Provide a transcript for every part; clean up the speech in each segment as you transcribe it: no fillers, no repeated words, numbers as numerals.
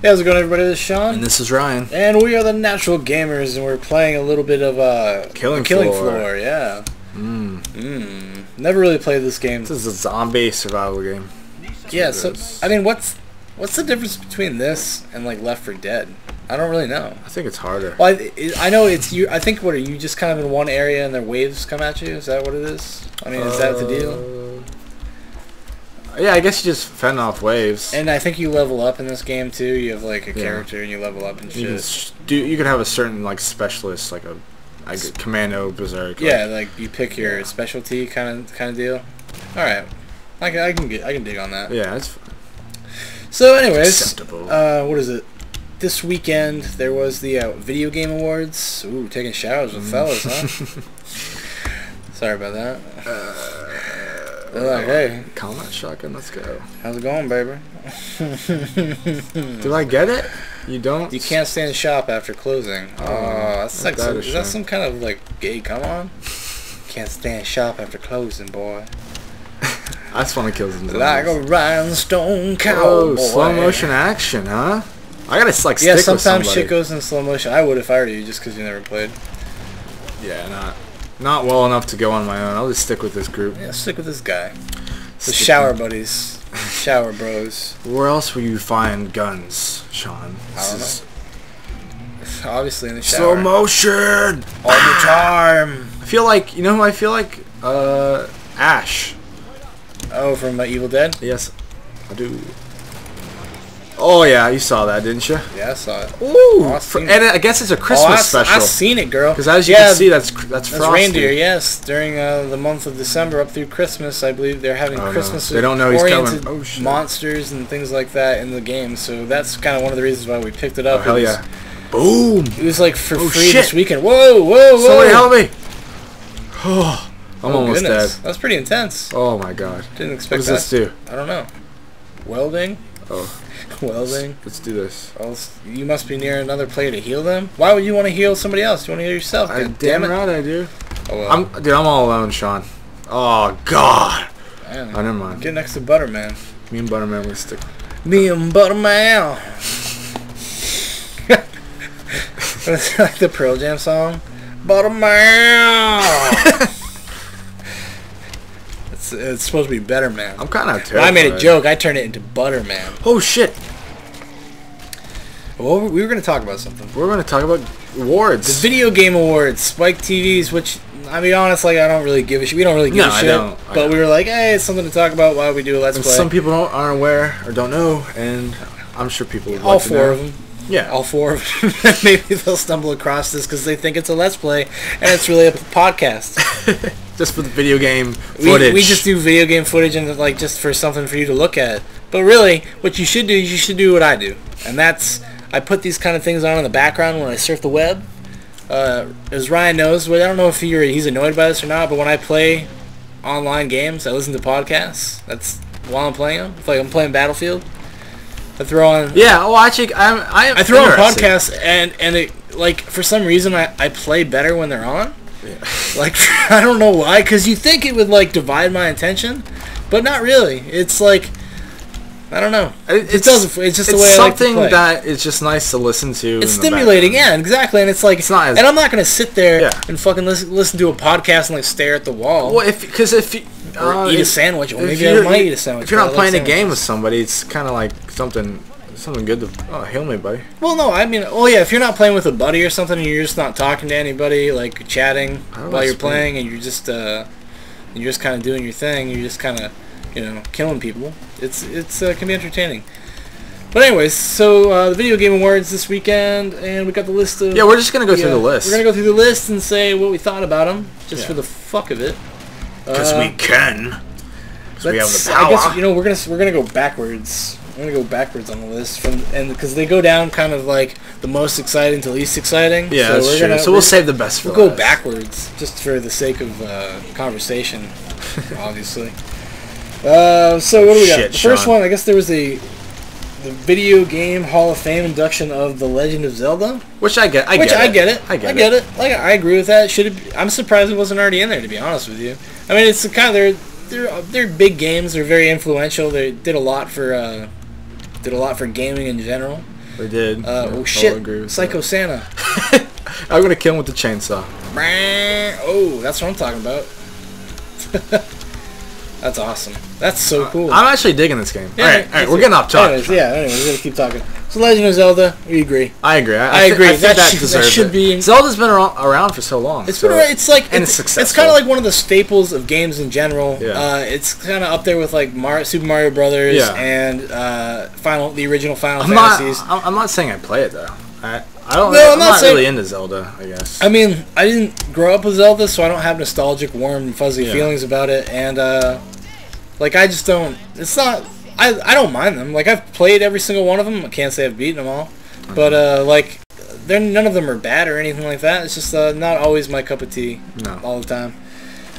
Hey, how's it going, everybody? This is Sean. And this is Ryan. And we are the Natural Gamers, and we're playing a little bit of Killing Floor. Yeah. Never really played this game. This is a zombie survival game. Yeah, so, I mean, what's the difference between this and, like, Left 4 Dead? I don't really know. I think it's harder. Well, I know it's you. I think, what are you just kind of in one area and their waves come at you? Is that what it is? I mean, is that the deal? Yeah, I guess you just fend off waves. And I think you level up in this game too. You have like a character and you level up and shit. You can have a certain like specialist, like a commando berserk. Yeah, like you pick your specialty kind of deal. All right, I can dig on that. Yeah, it's so. Anyways, acceptable. What is it? This weekend there was the Video Game Awards. Ooh, taking showers with fellas, huh? Sorry about that. They're like, hey, combat shotgun, let's go. How's it going, baby? Do I get it? You don't? You can't stay in shop after closing. Oh, that's like is that some kind of like gay come on? Can't stay in shop after closing, boy. That's funny kills in like a rhinestone cowboy. Oh, slow motion action, huh? I gotta like stick with somebody. Yeah, sometimes shit goes in slow motion. I would if I were you, just because you never played. Yeah, not well enough to go on my own. I'll just stick with this group. Yeah, stick with this guy. The shower buddies. Shower bros. Where else will you find guns, Sean? I don't know. Obviously in the shower. Slow motion! All the time! I feel like, you know who I feel like? Ash. Oh, from Evil Dead? Yes, I do. Oh yeah, you saw that, didn't you? Yeah, I saw it. Ooh, and I guess it's a Christmas special. I've seen it, girl. Because as you can see, that's Frosty. Reindeer. Yes, during the month of December up through Christmas, I believe they're having Christmas. No. They don't know he's coming. Oh, shit. Monsters and things like that in the game. So that's kind of one of the reasons why we picked it up. Oh, hell yeah! Boom! It was like for free this weekend. Whoa, whoa, whoa! Somebody help me! Oh, I'm almost dead. That's pretty intense. Oh my god! Didn't expect that. What does this do? I don't know. Welding. Oh. Welding. Let's do this. Well, you must be near another player to heal them. Why would you want to heal somebody else? You want to heal yourself? Damn right I do. Oh, well. Dude, I'm all alone, Sean. Oh God. Man. Oh, never mind. Get next to Butterman. Me and Butterman will stick. Me and Butterman. It's like the Pearl Jam song. Butterman. It's supposed to be Better Man. I'm kind of terrified. When I made a joke. I turned it into Butterman. Oh shit! Well, we were going to talk about something. We're going to talk about awards. The Video Game Awards, Spike TVs. Which, I mean, honestly, I don't really give a shit. We don't really give a shit. But we were like, hey, it's something to talk about while we do a Let's Play. Some people aren't aware or don't know, and I'm sure people would all like to know. All 4 of them. Yeah. All 4 of them. Maybe they'll stumble across this because they think it's a Let's Play, and it's really a podcast. Just for the video game footage. We just do video game footage and like just for something for you to look at. But really, what you should do what I do. And that's, I put these kind of things on in the background when I surf the web. As Ryan knows, I don't know if he's annoyed by this or not, but when I play online games, I listen to podcasts. That's while I'm playing them. It's like I'm playing Battlefield. I throw on... Yeah, well, actually, I throw on podcasts, and it, like, for some reason, I play better when they're on. Yeah. Like, I don't know why, because you think it would, like, divide my attention, but not really. It's like, I don't know. It's just the way I like to play. It's something that is just nice to listen to. It's stimulating, yeah, exactly. And it's like, it's not and I'm not going to sit there and fucking listen to a podcast and, like, stare at the wall. Well, because if you... or eat a sandwich. Or maybe I might eat a sandwich. If you're not playing a game with somebody, it's kind of like something good to... Oh, heal me, buddy. Well, no, I mean... Oh, yeah, if you're not playing with a buddy or something and you're just not talking to anybody, like chatting while you're playing and you're just kind of doing your thing, you're just kind of, you know, killing people, it's can be entertaining. But anyways, so the Video Game Awards this weekend, and we got the list of... Yeah, we're just going to go through the list. We're going to go through the list and say what we thought about them, just for the fuck of it. Because we can. Because we have the power. I guess, you know, we're gonna go backwards. We're gonna go backwards on the list because they go down kind of like the most exciting to least exciting. Yeah, that's true. So we'll save the best for last. We'll go backwards just for the sake of conversation, obviously. So what do we got? The first one, I guess there was the Video Game Hall of Fame induction of The Legend of Zelda. Which I get. I get it. Like, I agree with that. I'm surprised it wasn't already in there, to be honest with you. I mean, it's the kind of they're big games. They're very influential. They did a lot for gaming in general. They did. Oh I'll shit! agree with Psycho that. Santa. I'm gonna kill him with the chainsaw. Oh, that's what I'm talking about. That's awesome. That's so cool. I'm actually digging this game. Yeah, all right, we're getting off topic. Anyways, we're gonna keep talking. So, Legend of Zelda, we agree. I agree. I agree. I think that deserves should it. be. Zelda's been around for so long. It's been around. It's like and it's successful. kind of like one of the staples of games in general. Yeah. It's kind of up there with like Super Mario Brothers Yeah. and the original Final Fantasies. I'm not saying I play it though. I don't. No, I'm not not saying- really into Zelda. I guess. I mean, I didn't grow up with Zelda, so I don't have nostalgic, warm, and fuzzy Yeah. feelings about it. And like I just don't. It's not. I don't mind them. Like I've played every single one of them. I can't say I've beaten them all, but like none of them are bad or anything like that. It's just not always my cup of tea all the time.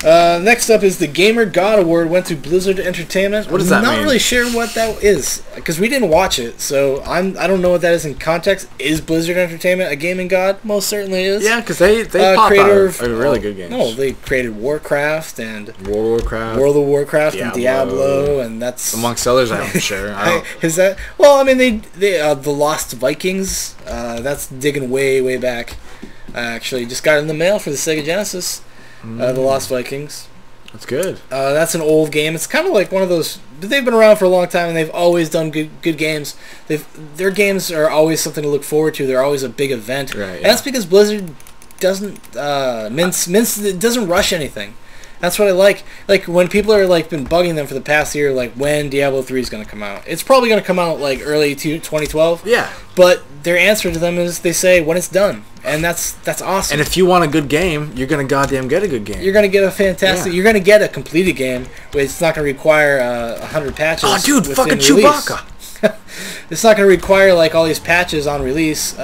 Next up is the Gamer God Award went to Blizzard Entertainment. What does that I'm not mean? really sure what that is because we didn't watch it, so I don't know what that is in context. Is Blizzard Entertainment a gaming god? Most certainly is. Yeah, because they pop creator out a really good games. No, they created Warcraft and World of Warcraft and Diablo, and that's amongst others. I'm sure. is that well? I mean, they the Lost Vikings. That's digging way back. I actually just got it in the mail for the Sega Genesis. The Lost Vikings. That's good. That's an old game. It's kind of like one of those. They've been around for a long time, and they've always done good games. Their games are always something to look forward to. They're always a big event, Right, and that's because Blizzard doesn't it doesn't rush anything. That's what I like. Like when people are like been bugging them for the past year, like when Diablo 3 is going to come out. It's probably going to come out like early 2012. Yeah. But their answer to them is they say when it's done, and that's awesome. And if you want a good game, you're gonna goddamn get a good game. You're gonna get a fantastic. Yeah. You're gonna get a completed game, but it's not gonna require 100 patches. Oh, dude, within fucking release. Chewbacca. It's not gonna require like all these patches on release.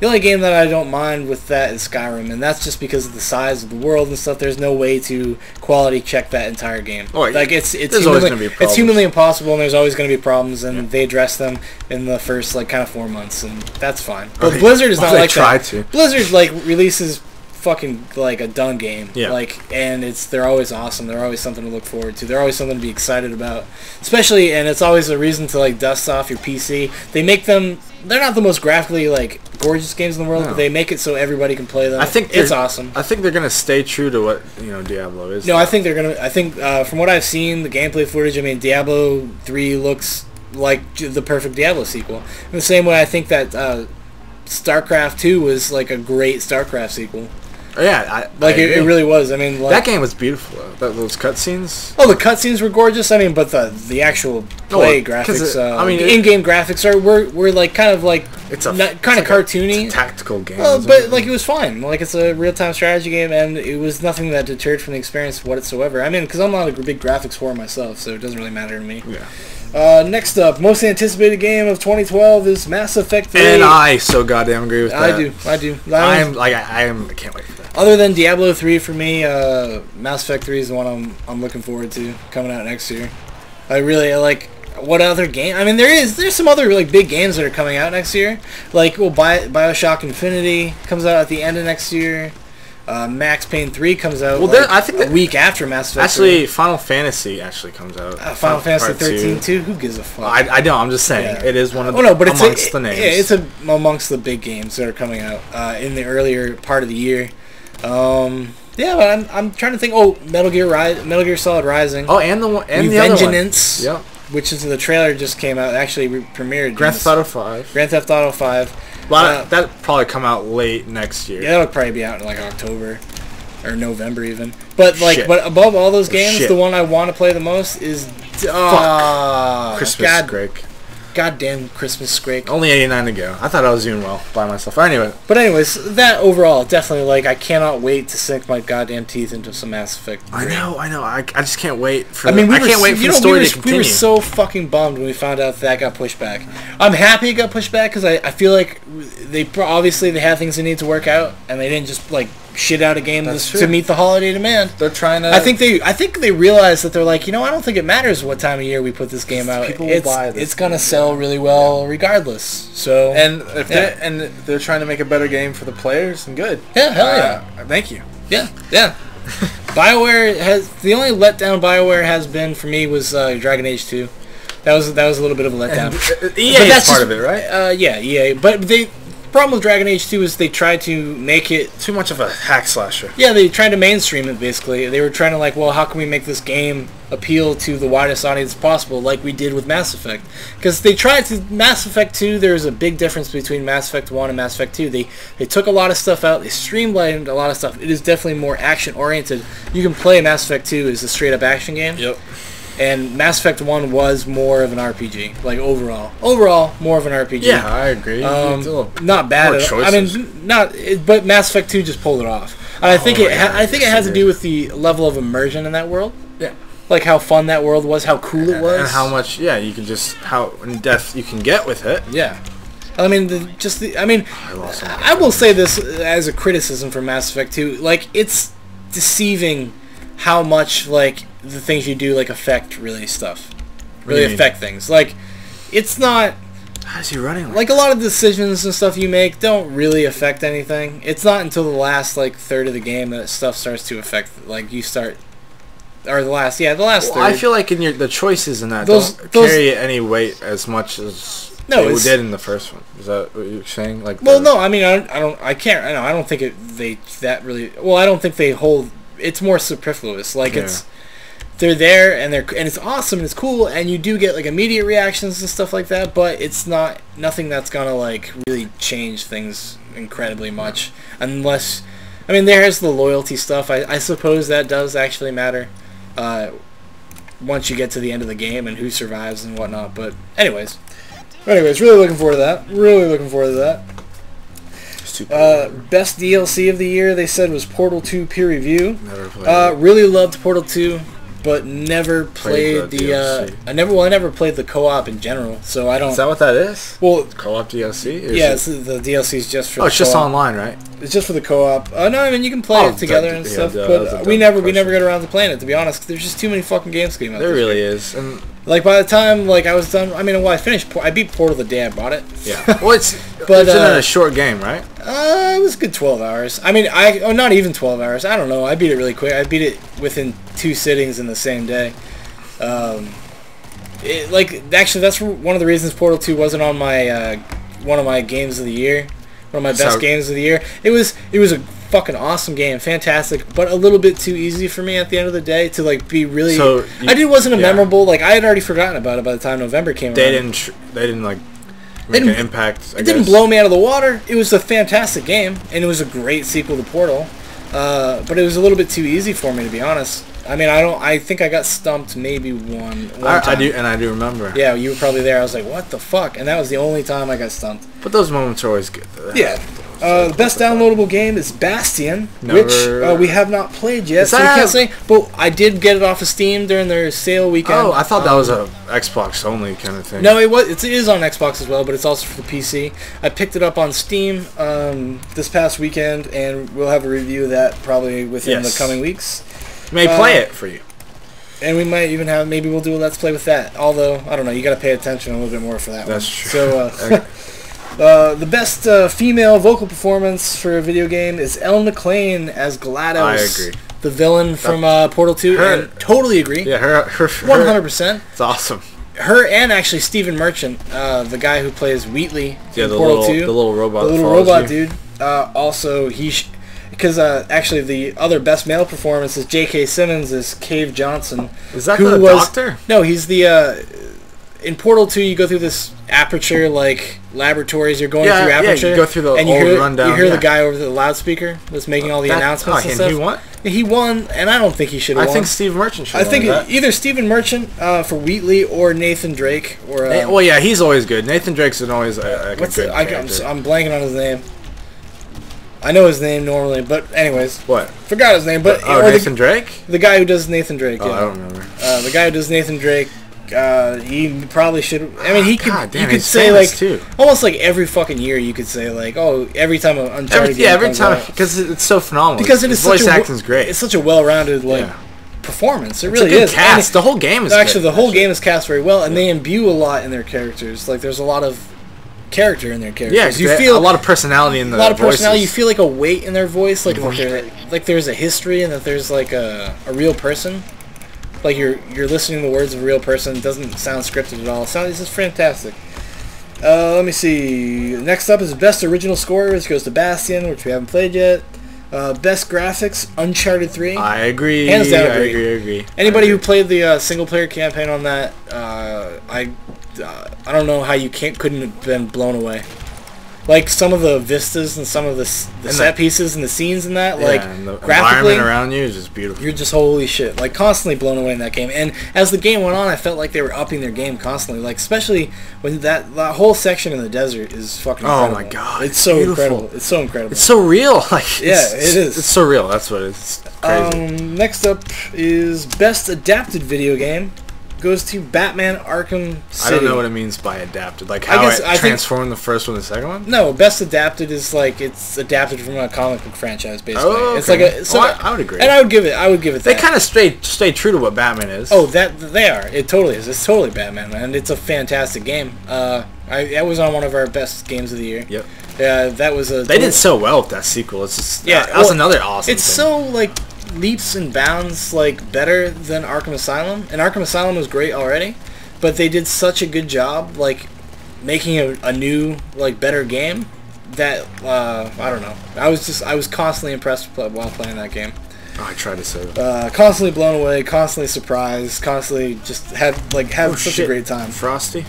The only game that I don't mind with that is Skyrim, and that's just because of the size of the world and stuff. There's no way to quality check that entire game. Oh, like it's there's always gonna be it's problems. humanly impossible, and there's always going to be problems, and they address them in the first like kind of 4 months, and that's fine. But Okay. Blizzard is not They like try that. to. Blizzard like releases fucking like a done game. Yeah. Like, and they're always awesome. They're always something to look forward to. They're always something to be excited about. Especially, and it's always a reason to like dust off your PC. They make them. They're not the most graphically like gorgeous games in the world, No. but they make it so everybody can play them. I think it's they're- awesome. I think they're gonna stay true to what Diablo is. No, I think they're gonna. I think from what I've seen, the gameplay footage. I mean, Diablo 3 looks like the perfect Diablo sequel. In the same way, I think that StarCraft 2 was like a great StarCraft sequel. Oh, yeah, It really was. I mean, like, that game was beautiful. Those cutscenes. oh, the cutscenes were gorgeous. I mean, but the actual play graphics, the in-game graphics were like kind of like It's kind of cartoony. It's a tactical game. But like it was fine. Like it's a real-time strategy game, and it was nothing that deterred from the experience whatsoever. I mean, because I'm not a big graphics whore myself, so it doesn't really matter to me. Yeah. Next up, most anticipated game of 2012 is Mass Effect 3. And I so goddamn agree with that. I do. I can't wait for that. Other than Diablo 3 for me, Mass Effect 3 is the one I'm looking forward to coming out next year. I really like. What other game? I mean, there's some other like big games that are coming out next year. Like, BioShock Infinity comes out at the end of next year. Max Payne 3 comes out I think a week after Mass Effect 3. Actually, Final Fantasy actually comes out. Final Fantasy Part 13 too. Who gives a fuck? I don't. I'm just saying it is one of the but it's amongst the names. Yeah, it's amongst the big games that are coming out in the earlier part of the year. Yeah, but I'm trying to think. Oh, Metal Gear Solid Rising. Oh, and the other one. Revengeance. Yep. Which is the trailer just came out. Actually, premiered. Grand Theft Auto 5. Grand Theft Auto 5. Well, that'll probably come out late next year. Yeah, that'll probably be out in like October or November even. But like, Shit. but above all those games, Shit. the one I want to play the most is Christmas Scrake. Goddamn Christmas Scrake. Only 89 to go. I thought I was doing well by myself. Anyway. But anyways, that overall, definitely, like, I cannot wait to sink my goddamn teeth into some Mass Effect 3. I know. I just can't wait for. I mean, I can't wait for the story to continue. We were so fucking bummed when we found out that got pushed back. I'm happy it got pushed back because I feel like obviously they had things they need to work out, and they didn't just like shit out a game to meet the holiday demand. They're trying to. I think they realized that they're like, I don't think it matters what time of year we put this game out. People will buy this. It's gonna sell really well regardless. So and if they're trying to make a better game for the players, and good. Yeah, hell yeah. Thank you. Yeah. BioWare the only letdown BioWare has been for me was Dragon Age 2. That was a little bit of a letdown. EA is part of it, right? Yeah, EA. But the problem with Dragon Age 2 is they tried to make it too much of a hack slasher. Yeah, they tried to mainstream it, basically. They were trying to, like, well, how can we make this game appeal to the widest audience possible, like we did with Mass Effect? Because they tried to... Mass Effect 2, there's a big difference between Mass Effect 1 and Mass Effect 2. They took a lot of stuff out. They streamlined a lot of stuff. It is definitely more action-oriented. You can play Mass Effect 2 as a straight-up action game. Yep. And Mass Effect 1 was more of an RPG, like overall. Overall, more of an RPG. Yeah, I agree. Not bad at all. I mean, but Mass Effect 2 just pulled it off. And I think it has to do with the level of immersion in that world. Yeah. Like how fun that world was, how cool it was. And how much, you can just, how in depth you can get with it. Yeah. I mean, I will say this as a criticism for Mass Effect 2. Like, it's deceiving how much, like, the things you do, like, affect really stuff. Really affect things. Like, it's not... How's he running like a lot of decisions and stuff you make don't really affect anything. It's not until the last, like, third of the game that stuff starts to affect, like, you start... Or the last third. I feel like in the choices in that don't carry any weight as much as they did in the first one. Is that what you're saying? Like, well, no, I mean, I don't think I don't think they hold... It's more superfluous. Like, they're there and it's awesome and it's cool and you do get, like, immediate reactions and stuff like that, but it's nothing that's gonna, like, really change things incredibly much unless, I mean, there's the loyalty stuff. I suppose that does actually matter once you get to the end of the game and who survives and whatnot. But anyways, really looking forward to that. Best DLC of the year, they said, was Portal 2 peer review. Never played it. Really loved Portal 2, but never played the I never played the co-op in general, so I don't... Is that what that is? Well, co-op DLC? Yeah, the DLC is just for the it's just online, right? It's just for the co-op. No, I mean, you can play it together and stuff, but we never got around to playing it, to be honest, 'cause there's just too many fucking games came out. There really is. And like, by the time, like, I was done, I mean, well, I beat Portal the day I bought it. Yeah. Well, it's a short game, right? It was a good 12 hours. I mean, not even 12 hours. I don't know. I beat it really quick. I beat it within 2 sittings in the same day. Actually, that's one of the reasons Portal 2 wasn't on my one of my games of the year, one of my best games of the year. It was a fucking awesome game, fantastic, but a little bit too easy for me at the end of the day to, like, be really. So wasn't a memorable. Like, I had already forgotten about it by the time November came around. They didn't like make an impact. It didn't blow me out of the water. It was a fantastic game, and it was a great sequel to Portal. But it was a little bit too easy for me, to be honest. I mean, I think I got stumped maybe one time. I do remember. Yeah, you were probably there. I was like, what the fuck? And that was the only time I got stumped. But those moments are always good. Yeah. The best downloadable game is Bastion, which we have not played yet, so we can't say. But I did get it off of Steam during their sale weekend. Oh, I thought that was a Xbox only kind of thing. No, it is on Xbox as well, but it's also for the PC. I picked it up on Steam this past weekend, and we'll have a review of that probably within the coming weeks. We may play it for you. And we might even maybe we'll do a Let's Play with that. Although, I don't know, you got to pay attention a little bit more for that one. That's true. So, the best female vocal performance for a video game is Elle McLean as GLaDOS. I agree. The villain from Portal 2. And totally agree. Yeah, her 100%. It's awesome. Her and actually Stephen Merchant, the guy who plays Wheatley in Portal 2. The little robot. The little robot dude. Also, because actually the other best male performance is J.K. Simmons as Cave Johnson. Is that the doctor? No, he's the... in Portal 2, you go through this aperture, like, laboratories. You're going through aperture. Yeah, you go through the old rundown. You hear the guy over the loudspeaker that's making all the announcements and stuff. He won? He won, and I don't think he should have won. I think Steve Merchant should have won. I think either Stephen Merchant for Wheatley or Nathan Drake. Or well, yeah, he's always good. Nathan Drake's always a good character. I'm blanking on his name. I know his name normally, but anyways. What? Forgot his name, but... Nathan Drake? The guy who does Nathan Drake, I don't remember. The guy who does Nathan Drake, he probably should... I mean, he could... God damn, you could say, like... Almost like every fucking year you could say, like, oh, every time an Uncharted game every time, because it's so phenomenal. Because it is voice acting's great. It's such a well-rounded, performance. It really is. Cast. The whole game is actually, the whole game is cast very well, and they imbue a lot in their characters. Like, there's a lot of character in their characters. Yeah, you feel a lot of personality in the personality. You feel like a weight in their voice, like there's a history and that there's like a real person. Like you're listening to the words of a real person. It doesn't sound scripted at all. It's just fantastic. Let me see. Next up is Best Original Score, which goes to Bastion, which we haven't played yet. Best Graphics, Uncharted 3. I agree. Hands down, I agree. Anybody who played the single-player campaign on that, I don't know how you couldn't have been blown away. Like some of the vistas and some of the set pieces and the scenes in that, like and the graphically, environment around you is just beautiful. You're just holy shit, like constantly blown away in that game. And as the game went on, I felt like they were upping their game constantly. Like especially when that whole section in the desert is fucking incredible. Oh my god, it's so beautiful. Incredible. It's so incredible. It's so real. Like yeah, it is. It's so real. That's what it's crazy. Next up is Best Adapted Video Game. Goes to Batman Arkham City. I don't know what it means by adapted. Like how it transformed the first one to the second one? No, Best Adapted is like it's adapted from a comic book franchise, basically. Oh, okay. It's like a. So I would agree. And I would give it that. They kind of stay true to what Batman is. Oh, that they are. It totally is. It's totally Batman, and it's a fantastic game. That was on one of our best games of the year. Yep. Yeah, that was a. They did so well with that sequel. It's just that was another awesome. It's thing. So like. Leaps and bounds like better than Arkham Asylum, and Arkham Asylum was great already, but they did such a good job like making a new like better game that I don't know. I was constantly impressed while playing that game. Oh, I tried to say constantly blown away, constantly surprised, constantly just had such a great time. Frosty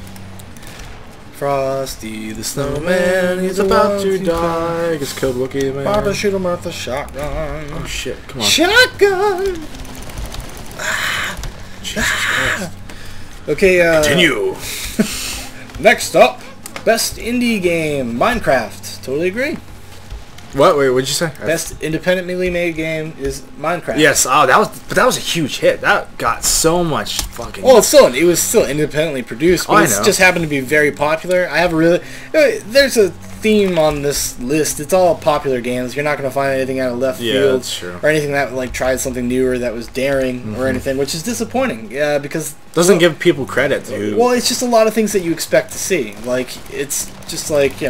the snowman, he's about to die. Gets killed Wookiee man. Martha shoot him with a shotgun. Oh shit, come on. Shotgun! Jesus Christ. Okay, continue. Next up, Best Indie Game, Minecraft. Totally agree. What? Wait, what'd you say? Best independently made game is Minecraft. Yes. Oh, that was a huge hit. That got so much fucking. Well, it was still independently produced, but it just happened to be very popular. I have there's a theme on this list. It's all popular games. You're not going to find anything out of left field that's true. or anything that like tried something new or that was daring or anything, which is disappointing. Because doesn't give people credit, dude. Well, it's just a lot of things that you expect to see. Like it's just like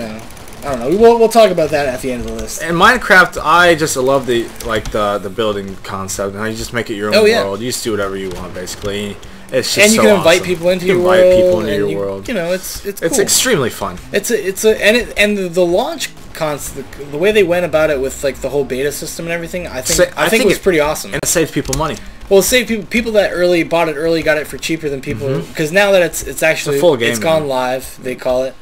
I don't know. We'll talk about that at the end of the list. And Minecraft, I just love the building concept, and how you just make it your own world. You just do whatever you want, basically. It's just you can invite people into your world. It's cool. It's extremely fun. The launch concept, the way they went about it with like the whole beta system and everything, I think it was pretty awesome. And it saved people money. Well, it saved people that bought it early, got it for cheaper than people because now that it's actually a full game, it's gone live. They call it.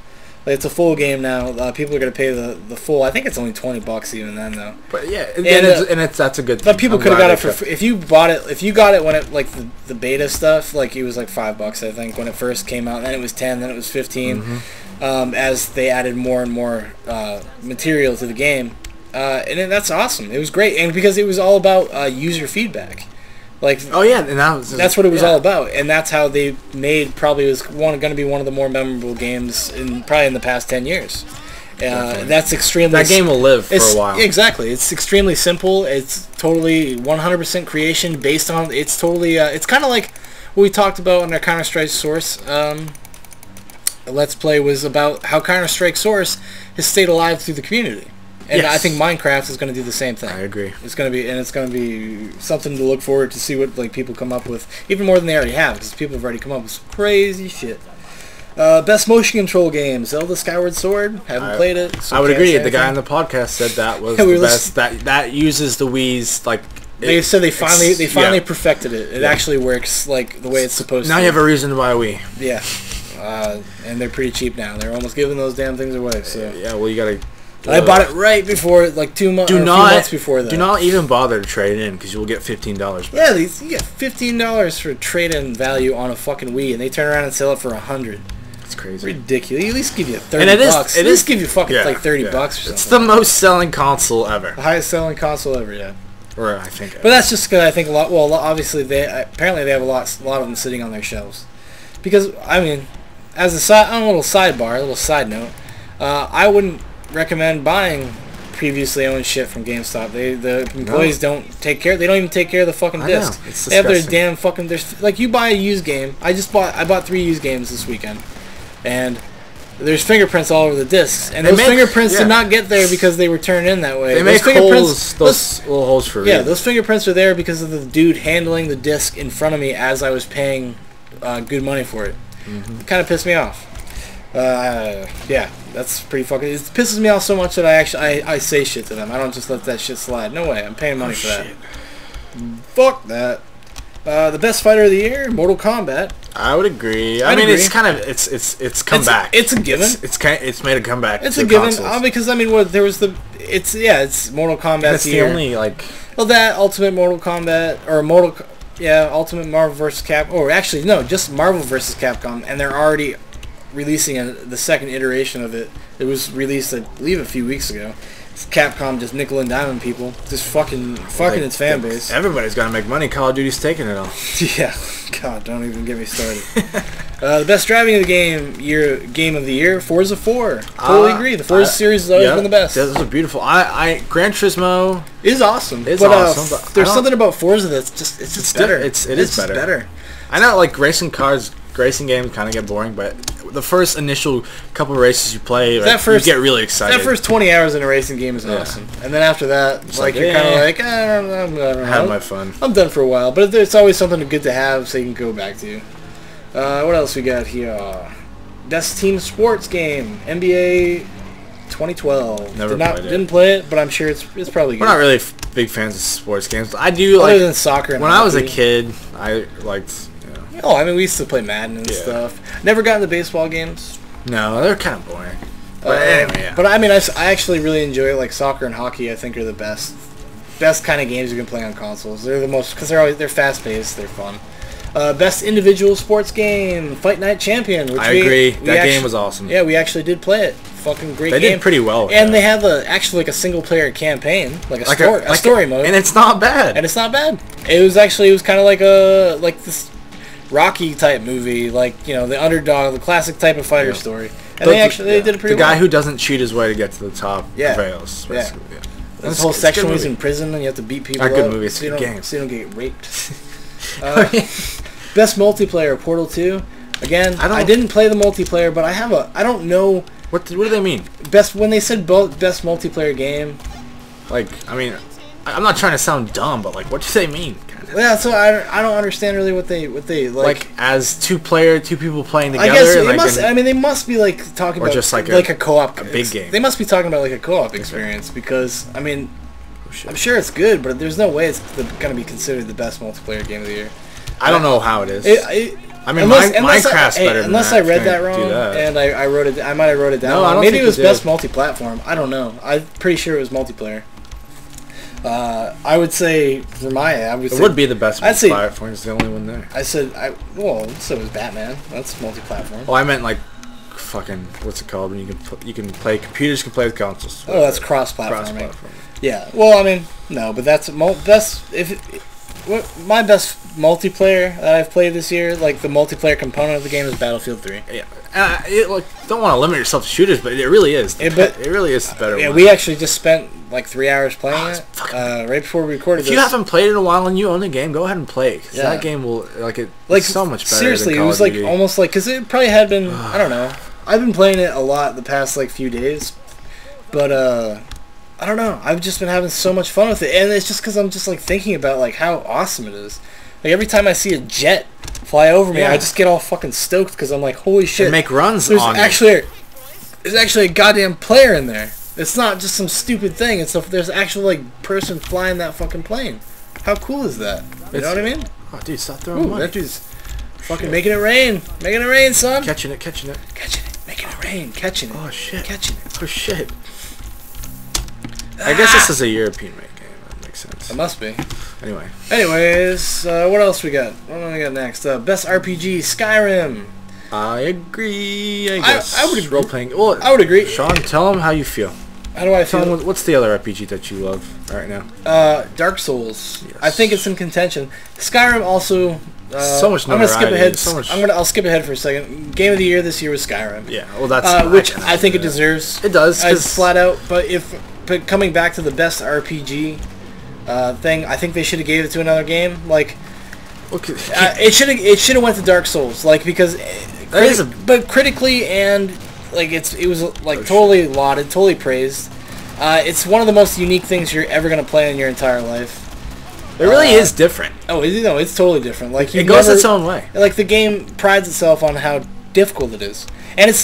It's a full game now. People are going to pay the full. I think it's only $20 even then though. But yeah, that's a good thing. But people could have got it for if you got it when it like the beta stuff, like it was like $5 I think when it first came out. Then it was 10, then it was 15. As they added more and more material to the game, and that's awesome. It was great, and because it was all about user feedback. Like and that's what it was all about, and that's how they made probably was going to be one of the more memorable games in the past 10 years. That's extremely. That game will live for a while. Exactly, it's extremely simple. It's totally 100% creation based on. It's totally. It's kind of like what we talked about in our Counter-Strike Source. Let's Play was about how Counter-Strike Source has stayed alive through the community. And I think Minecraft is going to do the same thing. I agree. It's going to be something to look forward to see what like people come up with, even more than they already have, because people have already come up with some crazy shit. Best motion control game, Zelda Skyward Sword. Haven't played it. So I would agree. The guy on the podcast said that was the best. That uses the Wii's like. They said they finally perfected it. It actually works like the way it's supposed to. Now you have a reason to buy a Wii. Yeah, and they're pretty cheap now. They're almost giving those damn things away. So yeah, well you gotta. I bought it right before, like 2 months. Few months before that. Do not even bother to trade in because you will get $15 back. Yeah, you get $15 for trade-in value on a fucking Wii, and they turn around and sell it for $100. It's crazy. Ridiculous. At least give you $30. At least give you fucking like $30 or something. It's the most selling console ever. The highest selling console ever, yeah. Or I think. But that's just because I think a lot. Well, obviously they have a lot of them sitting on their shelves, because I mean, as a little sidebar, a little side note, I wouldn't recommend buying previously owned shit from GameStop. The employees don't take care. They don't even take care of the fucking discs. They have their damn fucking. Like you buy a used game. I bought 3 used games this weekend, and there's fingerprints all over the discs, and those fingerprints did not get there because they were turned in that way. They make holes, those little holes for yeah, those fingerprints are there because of the dude handling the disc in front of me as I was paying good money for it. Mm-hmm. It kind of pissed me off. Yeah, that's pretty fucking... It pisses me off so much that I say shit to them. I don't just let that shit slide. No way, I'm paying money for that. Fuck that. The best fighter of the year, Mortal Kombat. I would agree. I mean, it's kind of it's come back. It's a given. It's made a comeback. It's a given because I mean, there was the it's Mortal Kombat. It's the only that Ultimate Mortal Kombat or Ultimate Marvel vs. Capcom. Or actually no, just Marvel vs. Capcom, and they're already releasing the second iteration of it. It was released, I believe, a few weeks ago. Capcom just nickel and diming people, just fucking its fan base. Everybody's got to make money. Call of Duty's taking it all. Yeah, God, don't even get me started. The best driving of the game of the year, Forza 4. Totally agree. The Forza series has always been the best. Those are beautiful. Gran Turismo is awesome. It's awesome. But there's something about Forza that's just better. It is better. I know, like racing games kind of get boring, but the first initial couple of races you play, you get really excited. That first 20 hours in a racing game is awesome, and then after that, you're kind of like, I don't know. Have my fun. I'm done for a while, but it's always something good to have, so you can go back to. What else we got here? Best team sports game, NBA 2012. Didn't play it, but I'm sure it's probably good. We're not really big fans of sports games. I do other than soccer. And when I was a kid, I liked. Oh, I mean, we used to play Madden and stuff. Never got into baseball games. No, they're kind of boring. But anyway, yeah. But I mean, I actually really enjoy like soccer and hockey. I think are the best kind of games you can play on consoles. They're the most because they're fast paced. They're fun. Best individual sports game, Fight Night Champion. Which I agree. That game was awesome. Yeah, we actually did play it. Fucking great game. They did pretty well. And they have actually like a single player campaign, like a story mode, and it's not bad. It was kind of like this Rocky type movie, like the underdog, the classic type of fighter story, and they did it pretty well. The guy who doesn't cheat his way to get to the top prevails. Yeah. This whole section where he's in prison and you have to beat people. Good movie. It's a good game. So you don't get raped. Best multiplayer, Portal 2. Again, I didn't play the multiplayer, but I don't know. What do they mean? When they said best multiplayer game. Like, I mean, I'm not trying to sound dumb, but like, what do they mean? Yeah, so I don't understand really what they like as two people playing together. I guess they must. I mean, they must be like talking about just like a co-op, a big game. They must be talking about like a co-op experience because I mean, I'm sure it's good, but there's no way it's going to be considered the best multiplayer game of the year. I don't know how it is. I mean, Minecraft's better than unless I read that wrong and I wrote it. I might have wrote it down. No, maybe it was best multi-platform. I don't know. I'm pretty sure it was multiplayer. I would say for it would be the best platform. It's the only one there. So it was Batman. That's multi-platform. Oh, I meant like fucking what's it called when you can play computers can play with consoles. Oh, that's cross-platforming. Yeah. Well, I mean, no, but that's best my best multiplayer that I've played this year, like the multiplayer component of the game, is Battlefield 3. Yeah. Don't want to limit yourself to shooters, but it really is. It really is the better one. Yeah, we actually just spent like 3 hours playing it right before we recorded this. If you haven't played it in a while and you own the game, go ahead and play it. Because that game will, it's so much better. Seriously, than Call it was of Duty. almost like, because it probably had been, I don't know. I've been playing it a lot the past few days, but I don't know. I've just been having so much fun with it, and it's just because I'm just thinking about how awesome it is. Like every time I see a jet fly over me, I just get all fucking stoked because I'm like, holy shit! And make runs there's actually a goddamn player in there. It's not just some stupid thing. There's actual person flying that fucking plane. How cool is that? You know what I mean? Oh, dude, stop throwing money. That dude's fucking making it rain, son. Catching it, making it rain, catching it. Oh shit, catching it. Oh shit. I guess this is a European-made game. That makes sense. It must be. Anyways, what else we got? What do we got next? Best RPG, Skyrim. I agree. I guess. I would agree. Role-playing. Well, I would agree. Sean, tell them how you feel. How do I feel? Tell them what's the other RPG that you love right now? Dark Souls. Yes. I think it's in contention. Skyrim also. So much. I'm gonna skip ahead. I'll skip ahead for a second. Game of the year this year was Skyrim. Yeah. Well, that's which I think it deserves. It does. Flat out. But coming back to the best RPG thing, I think they should have gave it to another game. It should have went to Dark Souls, because but critically and like it was like totally lauded, totally praised. It's one of the most unique things you're ever gonna play in your entire life. It really is different. Oh, no, it's totally different. Like it goes its own way. Like the game prides itself on how difficult it is, and it's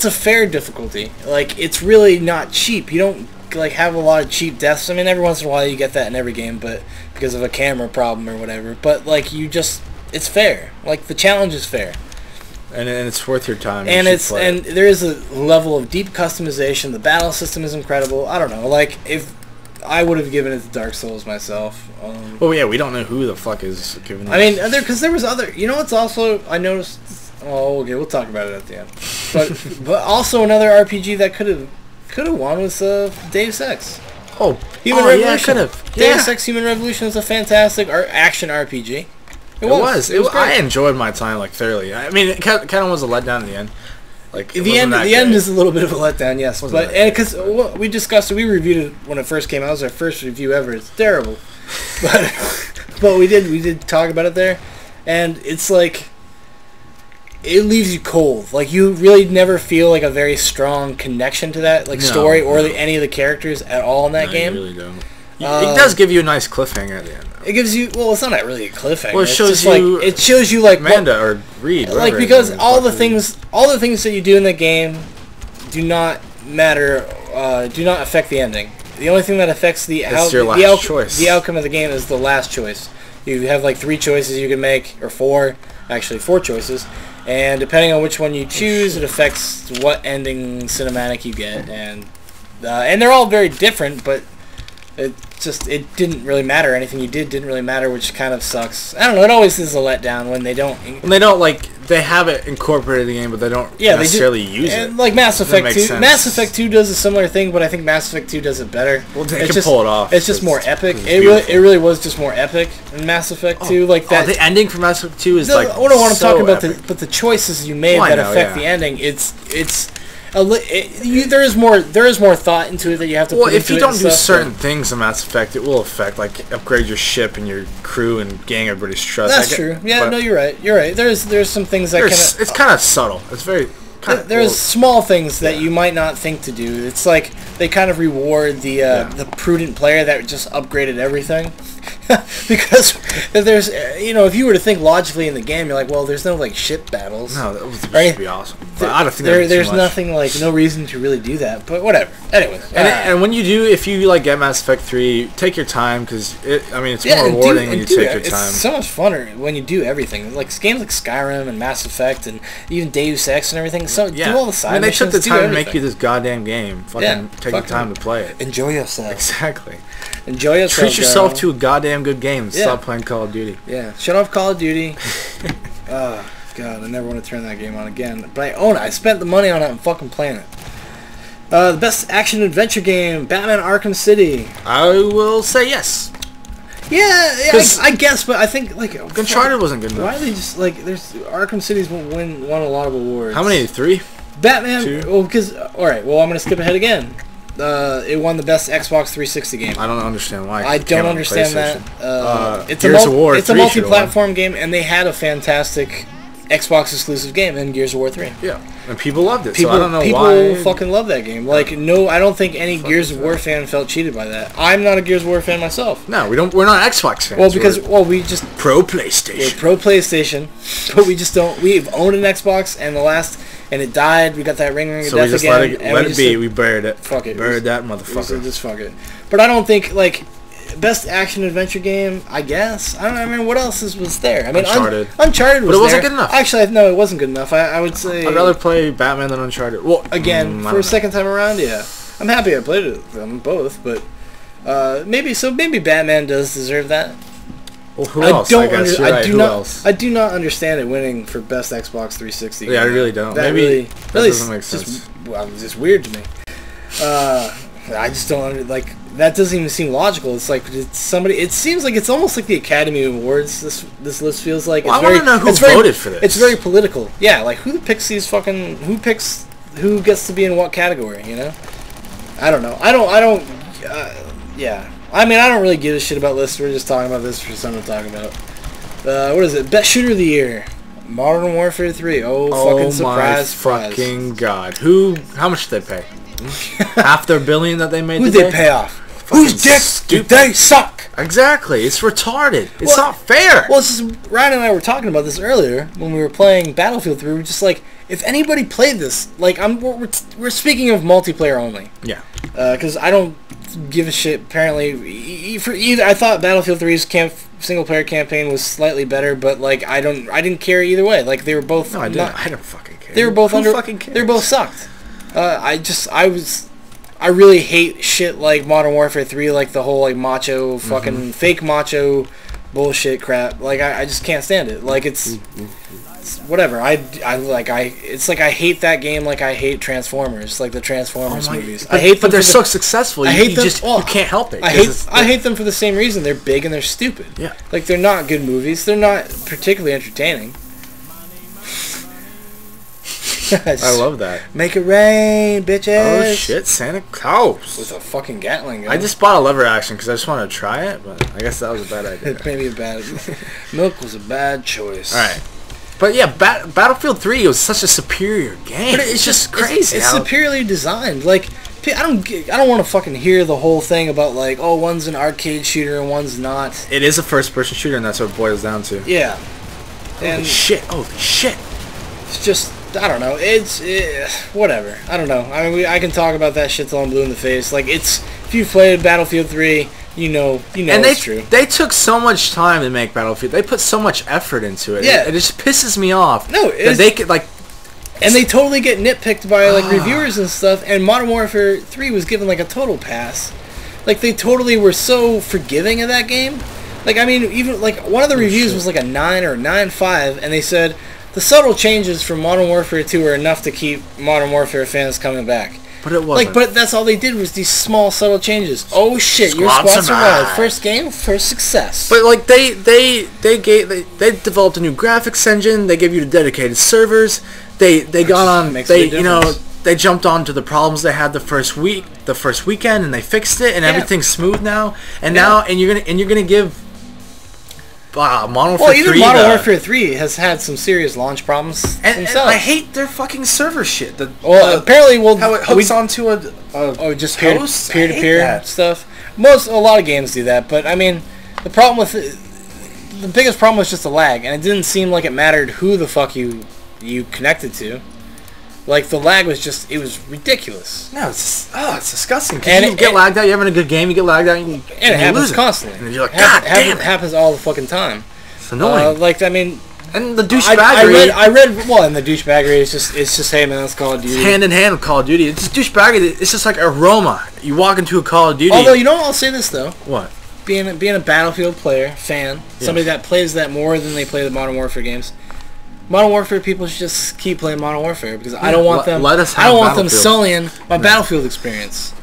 a fair difficulty. Like it's really not cheap. You don't like have a lot of cheap deaths. I mean, every once in a while you get that in every game, but because of a camera problem or whatever. But like it's fair. Like the challenge is fair. And it's worth your time. And there is a level of deep customization. The battle system is incredible. I don't know. Like if I would have given it to Dark Souls myself. Well, yeah, we don't know who the fuck is giving. I mean, because there was other. You know what's also I noticed. Oh, okay, we'll talk about it at the end. But also another RPG that could have won was Deus Ex. Oh, Human Revolution. Yeah, could have. Deus Ex Human Revolution is a fantastic action RPG. It was. I enjoyed my time thoroughly. I mean, it kind of was a letdown in the end. Like the end is a little bit of a letdown, yes. But because we discussed it, we reviewed it when it first came out. It was our first review ever. It's terrible, but we did talk about it there, and it's like it leaves you cold. Like you really never feel like a very strong connection to that story or any of the characters at all in that game. You really don't. It does give you a nice cliffhanger at the end. It gives you it's not really a cliffhanger. Well, it shows you like Amanda or Reed, like because all the things that you do in the game do not matter, do not affect the ending. The only thing that affects the outcome of the game is the last choice. You have like 3 choices you can make, or 4 choices, and depending on which one you choose, it affects what ending cinematic you get, and they're all very different, but it didn't really matter. Anything you did didn't really matter, which kind of sucks. I don't know. It always is a letdown when they don't. They have it incorporated in the game, but they don't necessarily use it. Like Mass Effect 2. Mass Effect 2 does a similar thing, but I think Mass Effect 2 does it better. Well, they can pull it off. It's just more epic. It really was just more epic in Mass Effect 2. Like that. The ending for Mass Effect 2 is I don't want to talk about the choices you made that affect the ending. There is more thought into it that you have to put into it. Well, if you don't do certain things in Mass Effect, it will affect, like, upgrade your ship and your crew and gain everybody's trust. That's true. Yeah, no, you're right. There's some things that it's kind of subtle. It's very there's small things that you might not think to do. It's like they kind of reward the prudent player that just upgraded everything. Because there's, if you were to think logically in the game, you're like, well, there's no like ship battles. No, that would be awesome. But I don't think there's nothing like no reason to really do that. But whatever. Anyways, and when you do, if you like get Mass Effect 3, take your time because it's more rewarding when you take your time. It's so much funner when you do everything. Like games like Skyrim and Mass Effect and even Deus Ex and everything. So do all the side missions. They took the time to make you this goddamn game. Take the time to play it. Enjoy yourself. Exactly. Enjoy yourself. Treat yourself to a goddamn good game. Stop playing Call of Duty. Yeah. Shut off Call of Duty. Oh, God. I never want to turn that game on again. But I own it. I spent the money on it. I'm fucking playing it. The best action-adventure game, Batman Arkham City. I will say yes. Yeah, I guess, but I think, like... Uncharted wasn't good enough. Why are they just, like... Arkham City's won a lot of awards. How many? 3? Batman... 2? Well, because... Alright, well, I'm going to skip ahead again. It won the best Xbox 360 game. I don't understand why. I don't understand that. It's it's a multi-platform game, and they had a fantastic Xbox exclusive game in Gears of War 3. Yeah, and people loved it. So I don't know why. People fucking love that game. Like, no, I don't think any Gears of War fan felt cheated by that. I'm not a Gears of War fan myself. No, we don't. We're not Xbox fans. Well, because we just pro PlayStation. We're pro PlayStation, but we just don't. We've owned an Xbox, and it died. We got that ring of death again. So we just let it be. We buried it. Fuck it. Buried that motherfucker. Just fuck it. But I don't think like. Best action adventure game, I guess. I mean, what else was there? I mean, Uncharted. Uncharted was there. But it wasn't good enough. Actually, no, it wasn't good enough. I would say... I'd rather play Batman than Uncharted. Well, again, for a second time around, yeah. I'm happy I played them both, but maybe Batman does deserve that. Well, who else? I do not understand it winning for best Xbox 360 game. Yeah, I really don't. That maybe that doesn't make sense. It's just weird to me. I just don't like... That doesn't even seem logical. It's like somebody. It seems like it's almost like the Academy Awards. This list feels like. Well, I want to know who voted for this. It's very political. Yeah, like who picks these fucking? Who picks? Who gets to be in what category? You know. I don't know. I don't. Yeah. I mean, I don't really give a shit about lists. We're just talking about this for something to talk about. What is it? Best shooter of the year. Modern Warfare 3. Oh, fucking surprise, surprise. Fucking god. How much did they pay? Half their billion that they made Who'd today? they pay off? Whose dick did they suck? Exactly. It's retarded. It's not fair. Well, it's just, Ryan and I were talking about this earlier when we were playing Battlefield 3. We were just like, if anybody played this, like, we're speaking of multiplayer only. Yeah. Because I don't give a shit. Apparently, I thought Battlefield 3's single player campaign was slightly better, but like I didn't care either way. Like they were both. No, I didn't. I don't fucking care. They were both fucking cares? They were both sucked. I really hate shit like Modern Warfare 3, like the whole like macho fucking fake macho bullshit crap. Like I just can't stand it. Like it's whatever. It's like I hate that game like I hate Transformers, like the Transformers movies. I hate them, but they're so successful. I hate them. You can't help it. I hate them for the same reason. They're big and they're stupid. Yeah. Like they're not good movies. They're not particularly entertaining. I love that. Make it rain, bitches. Oh shit, Santa Claus with a fucking Gatling gun. I just bought a lever action because I just wanted to try it, but I guess that was a bad idea. Maybe milk was a bad choice. All right. But yeah, Battlefield 3 was such a superior game. But it's just crazy. It's superiorly designed. Like I don't want to fucking hear the whole thing about like, oh, one's an arcade shooter and one's not. It is a first-person shooter, and that's what it boils down to. Yeah. Holy shit! It's just, I don't know. It's whatever. I don't know. I mean, I can talk about that shit till I'm blue in the face. Like if you've played Battlefield 3. You know it's true. They took so much time to make Battlefield. They put so much effort into it. Yeah. It just pisses me off. No, that they could like. And they totally get nitpicked by like reviewers and stuff. And Modern Warfare 3 was given like a total pass. Like they totally were so forgiving of that game. Like I mean, even like one of the reviews was like a 9 or a 9.5, and they said the subtle changes from Modern Warfare 2 are enough to keep Modern Warfare fans coming back. But it wasn't. Like, but that's all they did was these small, subtle changes. Oh shit, your squad survived. First game, first success. But like they developed a new graphics engine. They gave you the dedicated servers. They got on. They jumped onto the problems they had the first weekend, and they fixed it, and everything's smooth now. And you're gonna give. Modern Warfare 3. Modern Warfare 3 has had some serious launch problems and I hate their fucking server shit. Apparently, how it hooks onto just peer-to-peer stuff. A lot of games do that, but I mean, the biggest problem was just the lag, and it didn't seem like it mattered who the fuck you connected to. Like the lag was it was ridiculous. No, it's disgusting. And you get lagged out. You're having a good game. You get lagged out, and it happens constantly. And you're like, God damn it! It happens all the fucking time. It's annoying. And the douchebaggery. I read and the douchebaggery is just hey man, that's Call of Duty. It's hand in hand with Call of Duty. It's just douchebaggery. It's just like aroma. You walk into a Call of Duty. Although I'll say this though. What? Being a Battlefield player, fan, somebody that plays that more than they play the Modern Warfare games. Modern Warfare people should just keep playing Modern Warfare because I don't want them. I don't want them sullying my Battlefield experience.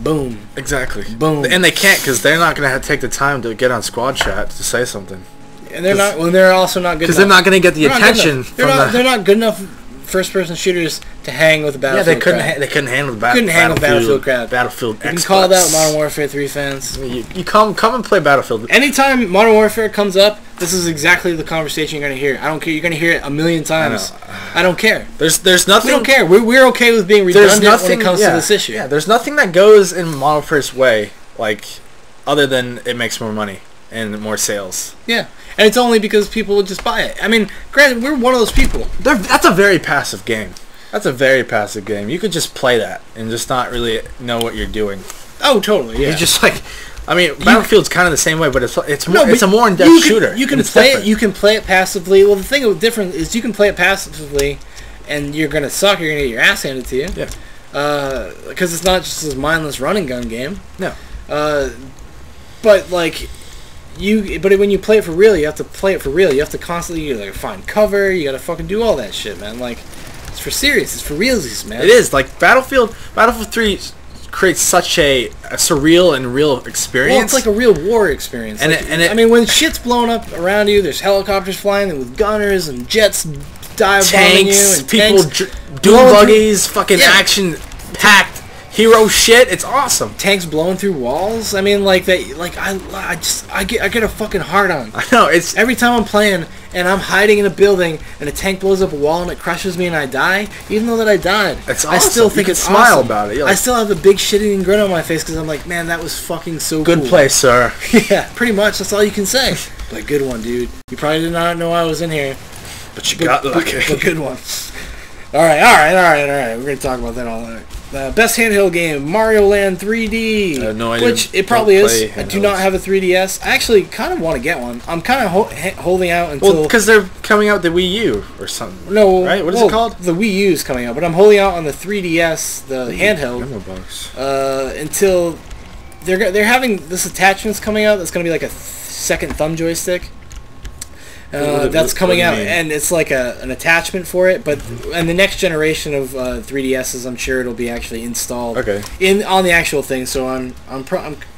Boom. Exactly. Boom. And they can't because they're not going to take the time to get on squad chat to say something. And they're not. Well, they're also not good. Because they're not going to get the attention. They're not good enough first-person shooters to hang with the Battlefield. Yeah, they couldn't handle the Battlefield crap. Battlefield. You can call that Modern Warfare 3 fans. You come and play Battlefield. Anytime Modern Warfare comes up, this is exactly the conversation you're gonna hear. I don't care. You're gonna hear it a million times. I don't care. There's nothing. We don't care. We're okay with being redundant when it comes to this issue. Yeah, there's nothing that goes in Modern Warfare's way, like, other than it makes more money and more sales. Yeah. And it's only because people would just buy it. I mean, granted, we're one of those people. That's a very passive game. You could just play that and just not really know what you're doing. Oh, totally, yeah. You're just like... I mean, Battlefield's kind of the same way, but it's a more in-depth shooter. You can play it. You can play it passively. Well, the thing that's different is you can play it passively, and you're gonna suck. You're gonna get your ass handed to you. Yeah. Because it's not just this mindless running gun game. No. But like... But when you play it for real, you have to play it for real. You have to constantly find cover. You gotta fucking do all that shit, man. Like, it's for serious. It's for realsies, man. It is. Like, Battlefield 3 creates such a surreal and real experience. Well, it's like a real war experience. I mean, when shit's blowing up around you, there's helicopters flying with gunners and jets dive bombing you and people dual buggies, fucking action-packed, hero shit. It's awesome. Tanks blowing through walls. I mean, like that. Like I get a fucking hard on. I know. It's every time I'm playing and I'm hiding in a building and a tank blows up a wall and it crushes me and I die. Even though that I died, it's awesome. I still think it's smile awesome. About it. I still have a big shit-eating grin on my face because I'm like, man, that was fucking so good cool. play, sir. Yeah, pretty much. That's all you can say. But good one, dude. You probably did not know I was in here. But you got lucky. But good one. All right. We're gonna talk about that all night. Best handheld game, Mario Land 3D. I have no idea. Which it probably is. I do not have a 3DS. I actually kind of want to get one. I'm kind of holding out until... Well, because they're coming out with the Wii U or something. No. Right? What is it called? The Wii U is coming out, but I'm holding out on the 3DS, the handheld, until they're having this attachment's coming out that's going to be like a second thumb joystick. That's coming out, and it's like an attachment for it. But and the next generation of 3DSs, I'm sure it'll be actually installed on the actual thing. So I'm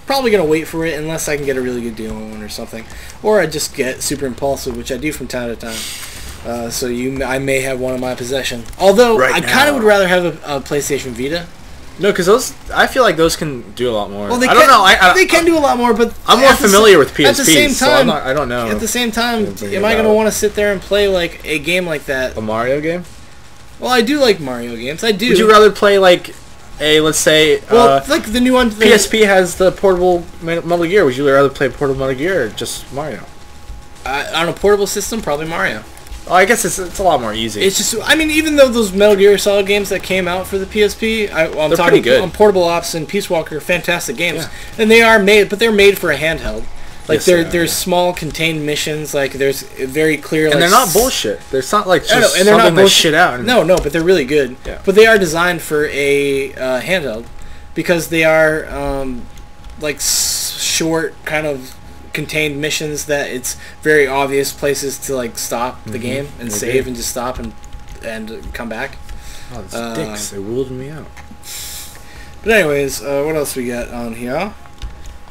probably gonna wait for it unless I can get a really good deal on one or something, or I just get super impulsive, which I do from time to time. So I may have one in my possession. Although I kind of would rather have a PlayStation Vita. No, because I feel like those can do a lot more. Well, they can do a lot more, but I'm more familiar with PSPs. At the same time, so I don't know. At the same time, am I going to want to sit there and play like a game like that? A Mario game? Well, I do like Mario games. I do. Would you rather play like let's say, like the new one? PSP has the portable Metal Gear. Would you rather play portable Metal Gear or just Mario? On a portable system, probably Mario. Oh, I guess it's a lot more easy. It's just, I mean, even though those Metal Gear Solid games that came out for the PSP, I'm they're pretty good. On Portable Ops and Peace Walker, fantastic games, and they are made, but they're made for a handheld. Like there's small contained missions, like there's very clear, and like, they're not bullshit. The's not like just and they're not bullshit shit out. No, but they're really good. Yeah. But they are designed for a handheld because they are like short kind of contained missions that it's very obvious places to like stop the game and save and just stop and come back. Oh, those dicks! They ruled me out. But anyways, what else we got on here?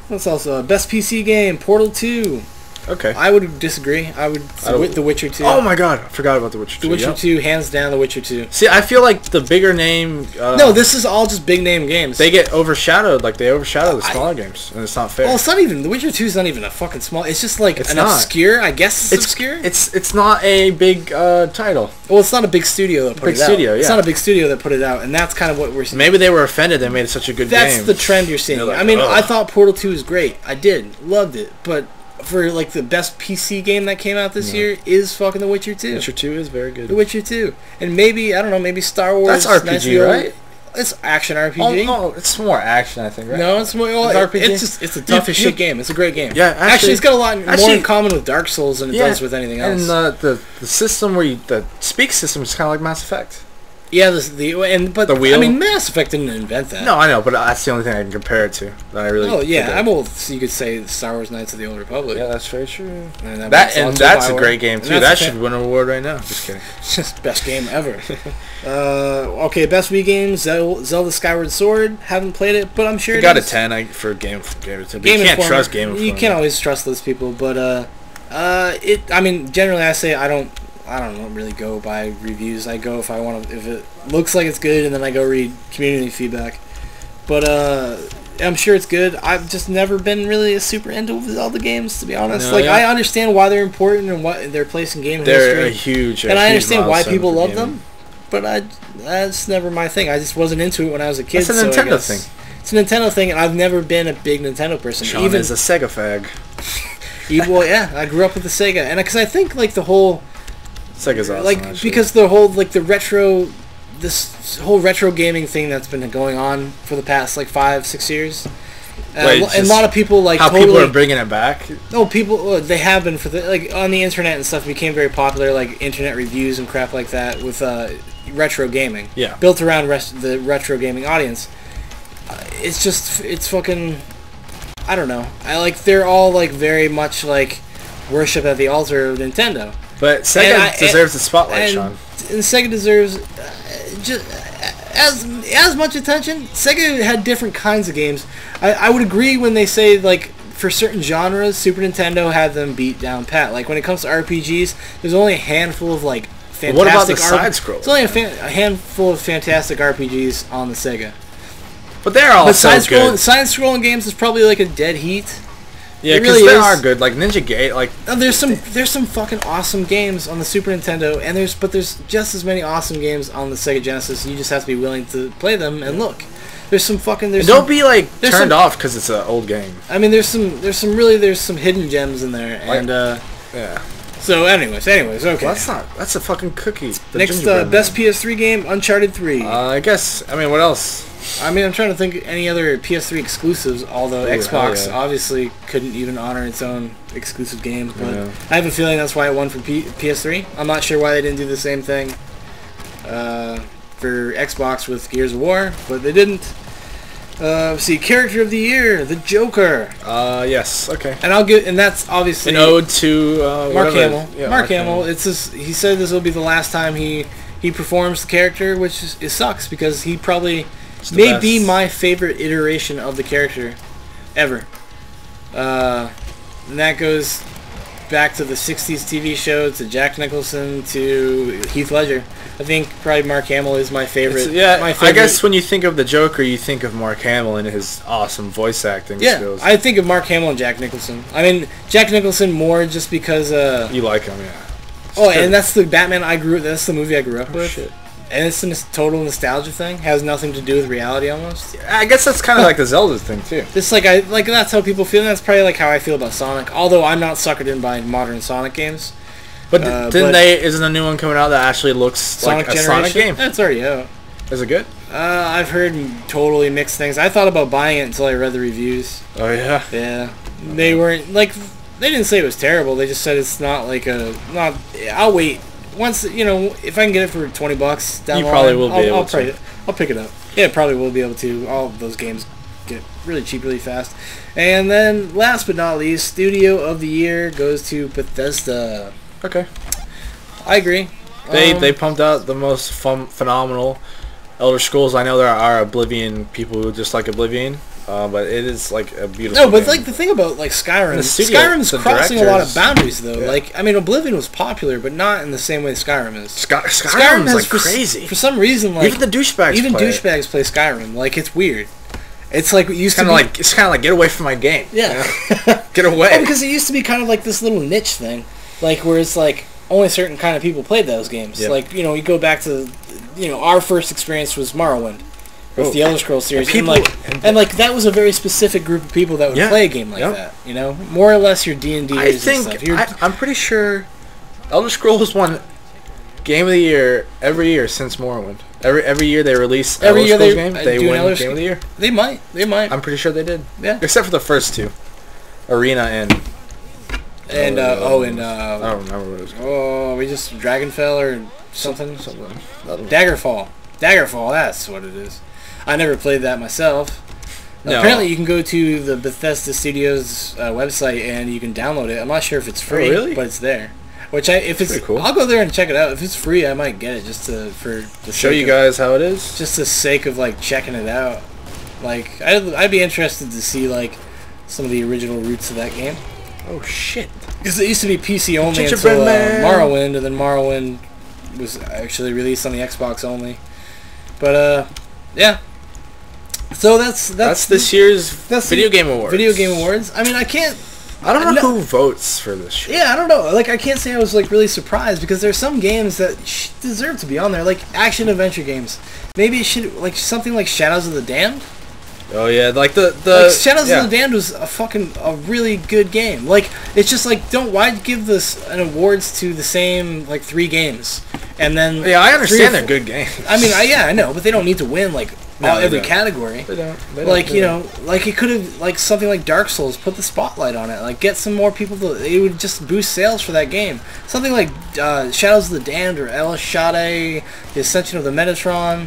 What's else? Best PC game, Portal 2. Okay. I would disagree. I would The Witcher 2. Oh my god, I forgot about The Witcher 2. The Witcher 2, hands down, The Witcher 2. See, I feel like the bigger name... no, this is all just big name games. They get overshadowed, like they overshadow the smaller games, and it's not fair. Well, it's not even... The Witcher 2 is not even a fucking small... It's just like obscure... I guess it's obscure? It's not a big title. Well, it's not a big studio that put it out. It's not a big studio that put it out, and that's kind of what we're seeing. Maybe they were offended they made such a good game. That's the trend you're seeing. Like, I mean, I thought Portal 2 was great. I did. Loved it. But... for like the best PC game that came out this year is fucking The Witcher 2. Witcher 2 is very good. The Witcher 2. And maybe, I don't know, maybe Star Wars. That's RPG, right? It's action RPG. Oh, it's more action, I think, right? No, it's more RPG. It's a tough as shit game. It's a great game. Yeah, actually it's got a lot more in common with Dark Souls than it does with anything else. And the system the speak system is kind of like Mass Effect. Yeah, but the wheel. I mean, Mass Effect didn't invent that. No, I know, but that's the only thing I can compare it to. That I really. Oh yeah, so you could say Star Wars: Knights of the Old Republic. Yeah, that's very true. And that's a great game too. That should win an award right now. Just kidding. Just best game ever. Okay, best Wii games: Zelda Skyward Sword. Haven't played it, but I'm sure it got a 10 for Game Informer. You can't trust Game Informer. You can't always trust those people, but I mean, generally I say I don't really go by reviews. I go if it looks like it's good, and then I go read community feedback. But I'm sure it's good. I've just never been really super into Zelda games, to be honest. I understand why they're important and what their place in game history. They're huge, and I understand why people love them. But that's never my thing. I just wasn't into it when I was a kid. It's a Nintendo thing. It's a Nintendo thing, and I've never been a big Nintendo person. Sean is a Sega fag. Well, yeah, I grew up with the Sega, and because I think like the whole. Sega's awesome, like because the whole like the retro, this whole retro gaming thing that's been going on for the past like 5-6 years, and a lot of people like how people are bringing it back. No, people they have been for like on the internet and stuff. Became very popular, like internet reviews and crap like that with retro gaming. Yeah, built around the retro gaming audience. It's fucking. I don't know. They're all like very much like worship at the altar of Nintendo. But Sega deserves the spotlight, Sean. And Sega deserves just as much attention. Sega had different kinds of games. I would agree when they say like for certain genres, Super Nintendo had them beat down pat. Like when it comes to RPGs, there's only a handful of like fantastic. What about the side scroll? There's only a handful of fantastic RPGs on the Sega. But they're all so good. Side-scrolling games is probably like a dead heat. Yeah, because really they are good. Like Ninja Gaiden, like there's some fucking awesome games on the Super Nintendo, and there's just as many awesome games on the Sega Genesis. You just have to be willing to play them and look. There's some fucking don't be like turned off because it's an old game. I mean, there's some hidden gems in there, and yeah. So anyways, okay. Well, that's a fucking cookie. Next, best PS3 game, Uncharted 3. I guess. I mean, what else? I mean, I'm trying to think of any other PS3 exclusives, although Xbox obviously couldn't even honor its own exclusive games, but I have a feeling that's why it won for PS3. I'm not sure why they didn't do the same thing for Xbox with Gears of War, but they didn't. See, Character of the Year, the Joker. Yes, okay. And that's obviously an ode to Mark Hamill. Yeah, Mark Hamill. He said this will be the last time he performs the character, which it sucks because he probably may be my favorite iteration of the character ever. And that goes back to the 60s TV show, to Jack Nicholson, to Heath Ledger. I think probably Mark Hamill is my favorite. My favorite. I guess when you think of the Joker, you think of Mark Hamill and his awesome voice acting skills. I think of Mark Hamill and Jack Nicholson. I mean, Jack Nicholson more just because... you like him, yeah. And that's the Batman that's the movie I grew up with. Shit. And it's a total nostalgia thing. Has nothing to do with reality almost. I guess that's kind of like the Zelda thing too. It's like that's how people feel. And that's probably like how I feel about Sonic. Although I'm not suckered in by modern Sonic games. But isn't a new one coming out that actually looks like a Sonic game? That's already out. Is it good? I've heard totally mixed things. I thought about buying it until I read the reviews. Oh yeah. Yeah. They weren't like. They didn't say it was terrible. They just said it's not like I'll wait. Once if I can get it for $20 down the line, probably will be able to. I'll pick it up. Yeah, probably will be able to. All of those games get really cheap, really fast. And then, last but not least, Studio of the Year goes to Bethesda. Okay, I agree. They pumped out the most phenomenal Elder Scrolls. I know there are Oblivion people who just like Oblivion. But it is like a beautiful. No, but like the thing about like Skyrim's crossing a lot of boundaries though. Yeah. Like I mean, Oblivion was popular, but not in the same way Skyrim is. Skyrim's like crazy for some reason. Like even the douchebags play Skyrim. Like it's weird. It's like it used to be. It's kind of like get away from my game. Yeah, get away. Well, because it used to be kind of like this little niche thing, like where it's like only certain kind of people played those games. Yep. Like you go back to, our first experience was Morrowind. With the Elder Scrolls series, and that was a very specific group of people that would play a game like that. More or less your D&Ders and stuff. I'm pretty sure Elder Scrolls won Game of the Year every year since Morrowind. Every year they release Elder Scrolls game. They win Game of the Year. They might. I'm pretty sure they did. Yeah. Except for the first two, Arena and I don't remember what it was called. Oh, we just Dragonfell or something. Daggerfall. That's what it is. I never played that myself. No. Apparently, you can go to the Bethesda Studios website and you can download it. I'm not sure if it's free, but it's there. If it's cool. I'll go there and check it out. If it's free, I might get it just to show you guys how it is. Just the sake of like checking it out. Like I'd be interested to see like some of the original roots of that game. Oh shit! Because it used to be PC only until Morrowind, and then Morrowind was actually released on the Xbox only. But yeah. So that's this year's Video Game Awards. Video Game Awards. I mean, I don't know who votes for this shit. Yeah, I don't know. Like, I can't say I was like really surprised because there's some games that deserve to be on there, like action adventure games. Maybe it should like something like Shadows of the Damned. Oh yeah, like the Shadows of the Damned was a really good game. Like it's just like why give this an awards to the same like 3 games and then I understand they're good games. I mean I know, but they don't need to win like every category. They don't. Like like it could have like something like Dark Souls put the spotlight on it. Like get some more people it would just boost sales for that game. Something like Shadows of the Damned or El Shaddai, The Ascension of the Metatron.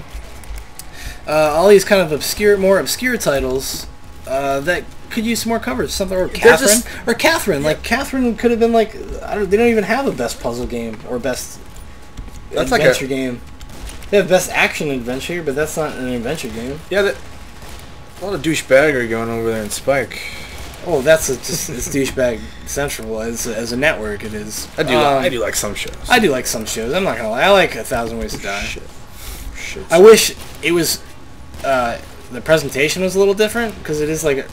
All these kind of more obscure titles that could use some more coverage. Something or Catherine. Like Catherine could have been like they don't even have a best puzzle game or best adventure game. They have best action adventure, but that's not an adventure game. Yeah, a lot of douchebaggery going over there in Spike. Oh, that's it's douchebag central as a network. It is. I do like some shows. I do like some shows. I'm not gonna lie. I like 1,000 Ways to Die. Shit. I wish it was the presentation was a little different because it is like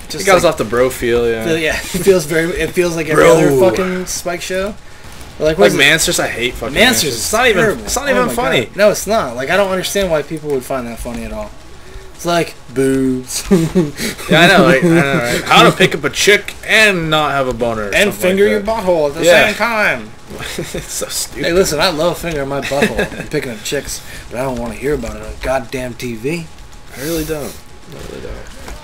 just it goes off the bro feel, yeah. It feels like every other fucking Spike show. Like Mansters, I hate fucking Mansters. It's not even funny. God. No, it's not. Like I don't understand why people would find that funny at all. It's like boobs. Yeah, I know. Right? How to pick up a chick and not have a boner and finger your butthole at the same time. It's so stupid. Hey, listen, I love fingering my butthole and picking up chicks, but I don't want to hear about it on goddamn TV. I really don't.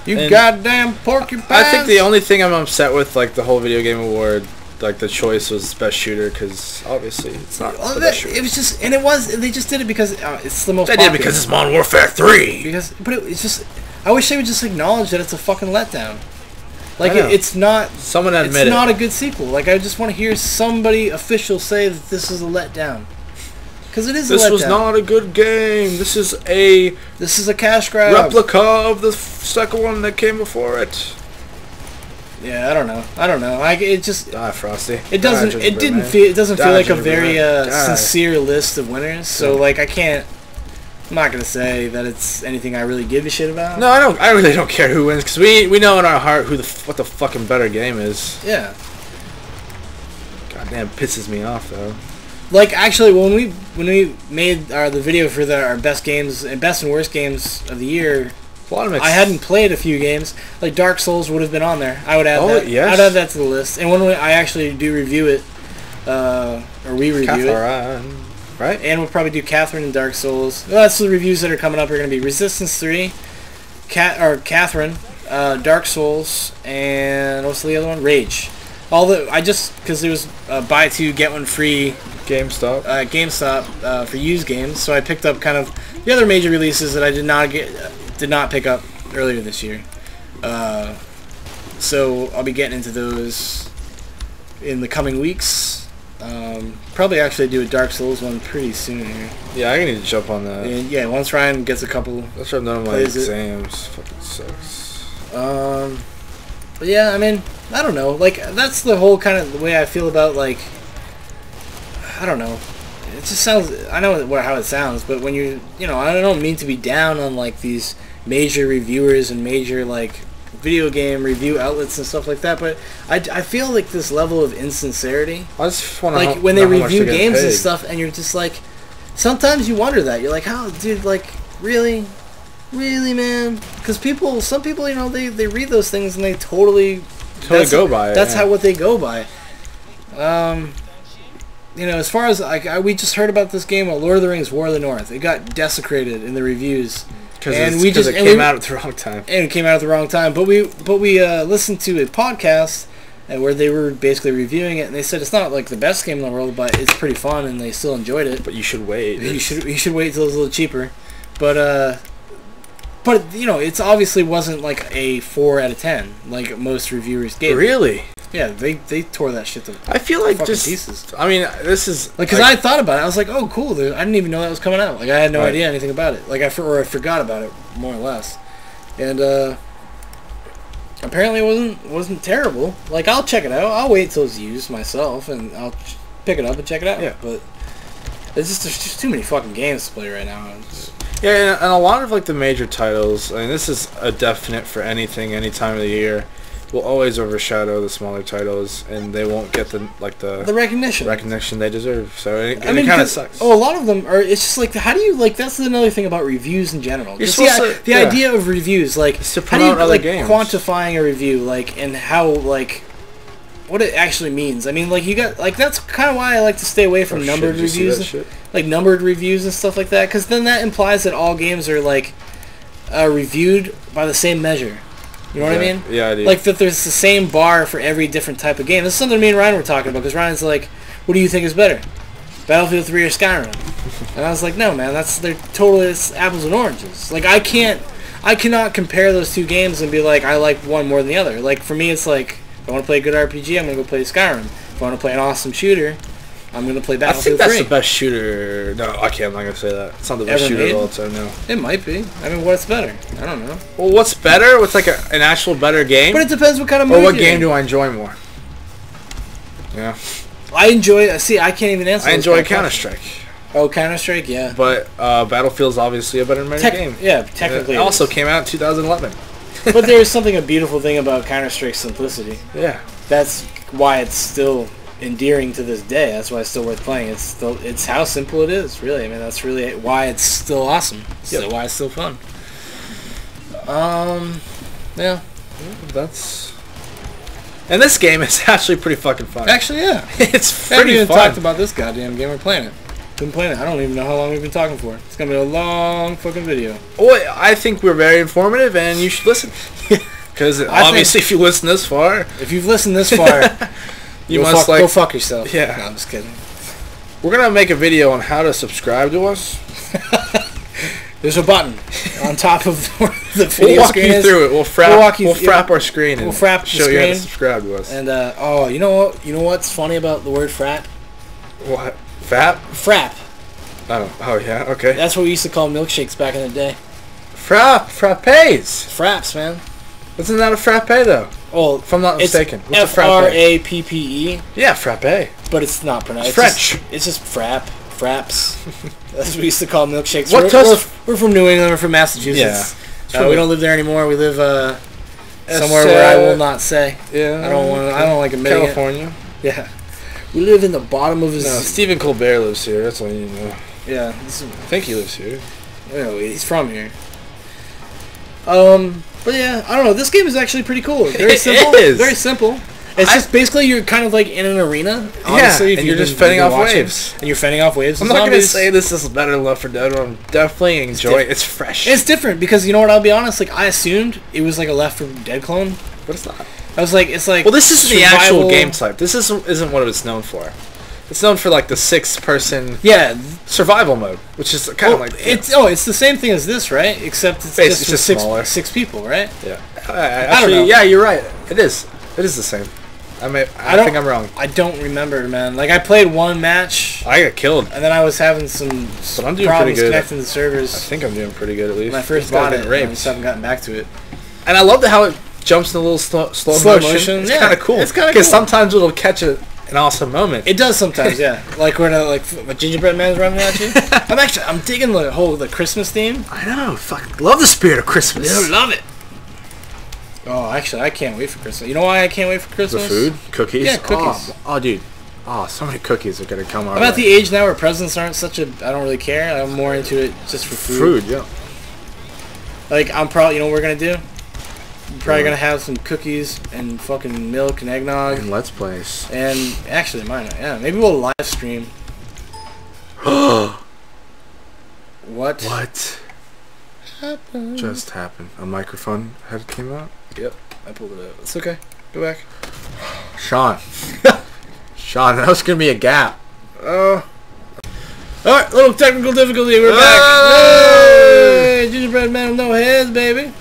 You goddamn porcupine. I think the only thing I'm upset with, like the whole video game award, like the choice was best shooter, because obviously it's not the best shooter. It was just, and it was. They just did it because it's the most. They did it because it's Modern Warfare 3. But it's just. I wish they would just acknowledge that it's a fucking letdown. Like it's not. Someone admit it's not a good sequel. Like I just want to hear somebody official say that this is a letdown. Because it is. This was not a good game. This is a cash grab. Replica of the second one that came before it. Yeah, I don't know. It just Frosty. It doesn't. It didn't feel. It doesn't feel like a very sincere list of winners. So like I can't. I'm not gonna say that it's anything I really give a shit about. No, I don't. I really don't care who wins because we know in our heart what the fucking better game is. Yeah. Goddamn, pisses me off though. Like actually, when we made the video for our best games and best and worst games of the year. I hadn't played a few games. Like Dark Souls would have been on there. I would add that. Yes. I'd add that to the list. And when I actually do review it, or we review it, right? And we'll probably do Catherine and Dark Souls. Well, that's the reviews that are coming up. Are going to be Resistance 3, Catherine, Dark Souls, and what's the other one? Rage. Because there was buy two get one free. GameStop for used games. So I picked up kind of the other major releases that I did not pick up earlier this year. So I'll be getting into those in the coming weeks. Probably actually do a Dark Souls one pretty soon here. Yeah, I need to jump on that. And yeah, once Ryan gets a couple. That's what I'm done with my exams. Fucking sucks. But yeah, I mean, I don't know. Like that's the whole kind of the way I feel about like. I don't know. It just sounds. I know how it sounds, but when I don't mean to be down on like these major reviewers and major like video game review outlets and stuff like that, but I feel like this level of insincerity. I just want to like when they review games and stuff, and you're just like, sometimes you wonder that you're like, how, dude, like really, man? Because some people, they read those things and they totally go by it. That's how what they go by. As far as we just heard about this game, Lord of the Rings: War of the North. It got desecrated in the reviews because it came out at the wrong time. And it came out at the wrong time. But we listened to a podcast where they were basically reviewing it, and they said it's not like the best game in the world, but it's pretty fun, and they still enjoyed it. But you should wait. You should wait till it's a little cheaper. But it's obviously wasn't like a 4 out of 10 like most reviewers gave. Really? Yeah, they tore that shit to I feel like just pieces. I mean, this is like because I thought about it. I was like, oh, cool. Dude. I didn't even know that was coming out. Like I had no idea anything about it. Like I forgot about it more or less. And apparently it wasn't terrible. Like I'll check it out. I'll wait till it's used myself, and I'll pick it up and check it out. Yeah. But there's just too many fucking games to play right now. Yeah, and a lot of like the major titles. I mean, this is a definite for anything, any time of the year. Will always overshadow the smaller titles, and they won't get the recognition they deserve. So it kind of sucks. Oh, a lot of them are. It's just like, how do you like? That's another thing about reviews in general. The idea of reviews, like how do you like quantifying a review, like and how like what it actually means. I mean, like you got like that's kind of why I like to stay away from numbered reviews, like numbered reviews and stuff like that, because then that implies that all games are like reviewed by the same measure. You know what I mean? Yeah, I do. Like that there's the same bar for every different type of game. This is something me and Ryan were talking about, because Ryan's like, what do you think is better? Battlefield 3 or Skyrim? And I was like, no, man, it's apples and oranges. Like I cannot compare those two games and be like, I like one more than the other. Like for me, it's like, if I want to play a good RPG, I'm going to go play Skyrim. If I want to play an awesome shooter, I'm going to play Battlefield 3. I think that's the best shooter. No, I'm not going to say that. It's not the best shooter of all time, no. It might be. I mean, what's better? I don't know. Well, what's better? What's like an actual better game? But it depends what kind of movie. Or what game do I enjoy more? Yeah. I enjoy... See, I can't even answer. I enjoy Counter-Strike. Oh, Counter-Strike, yeah. But Battlefield's obviously a better game. Yeah, technically. It also came out in 2011. But there's a beautiful thing about Counter-Strike's simplicity. Yeah. That's why it's still endearing to this day. That's why it's still worth playing. It's how simple it is, really. I mean, that's really why it's still awesome. Still why it's still fun. Yeah. And this game is actually pretty fucking fun. Actually, yeah. It's I haven't pretty even fun. talked about this goddamn game. We're playing it. Been playing it. I don't even know how long we've been talking for. It's gonna be a long fucking video. Well, I think we're very informative, and you should listen. Because obviously, if you listen this far, if you've listened this far, you must go fuck yourself. Yeah, no, I'm just kidding. We're gonna make a video on how to subscribe to us. There's a button on top of the video We'll walk screen. you through it. We'll frap our screen. We'll frap the show screen. you how to subscribe to us. And oh, you know what? You know what's funny about the word frat? What? Fap? Frap. Oh yeah. Okay. That's what we used to call milkshakes back in the day. Frappes. Fraps, man. Isn't that a frappe though? Well, if I'm not mistaken. It's F-R-A-P-P-E. Yeah, frappe. But it's not pronounced. It's French. It's just frap. Fraps. That's what we used to call milkshakes. We're from New England. We're from Massachusetts. Yeah. We don't live there anymore. We live somewhere where I will not say. Yeah. I don't like admitting California. It. Yeah. We live in the bottom of his... No, Stephen Colbert lives here. That's all you know. Yeah. I think he lives here. No, he's from here. But yeah, I don't know. This game is actually pretty cool. Very simple. It is. Very simple. It's just basically you're kind of like in an arena. Honestly, yeah, and you're just fending off waves. And you're fending off waves. I'm not going to say this is better than Left 4 Dead. I'm definitely enjoying it. It's fresh. It's different because, you know what, I'll be honest, like, I assumed it was like a Left 4 Dead clone. But it's not. I was like, it's like... Well, this isn't the actual game type. This isn't what it's known for. It's known for like the 6-person survival mode, which is kind of like it's the same thing as this, right? Except it's just smaller. 6 people, right? Yeah. I don't know. Yeah, you're right. It is. It is the same. I think I'm wrong. I don't remember, man. Like, I played one match. I got killed, and then I was having some problems connecting the servers. I think I'm doing pretty good at least. When I first bought it, I just haven't gotten back to it. And I love how it jumps in a little slow motion. It's kind of cool. It's kind of cool because sometimes it'll catch an awesome moment. It does sometimes, yeah. Like when a gingerbread man's running at you. I'm digging the Christmas theme. I know. Fucking love the spirit of Christmas. I love it. Oh, actually, I can't wait for Christmas. You know why I can't wait for Christmas? The food, cookies. Yeah, cookies. Oh, dude. Oh, so many cookies are gonna come out. I'm at the age now where presents aren't such a. I don't really care. I'm more into it just for food. Food, yeah. Like I'm probably, you know what we're gonna do? I'm probably gonna have some cookies and fucking milk and eggnog. And Let's Plays. And actually, maybe we'll live stream. What? What? Happened? Just happened. A microphone head came out. Yep, I pulled it out. It's okay. Go back. Sean, that was gonna be a gap. Alright, little technical difficulty. We're back. Hey, gingerbread man with no heads, baby.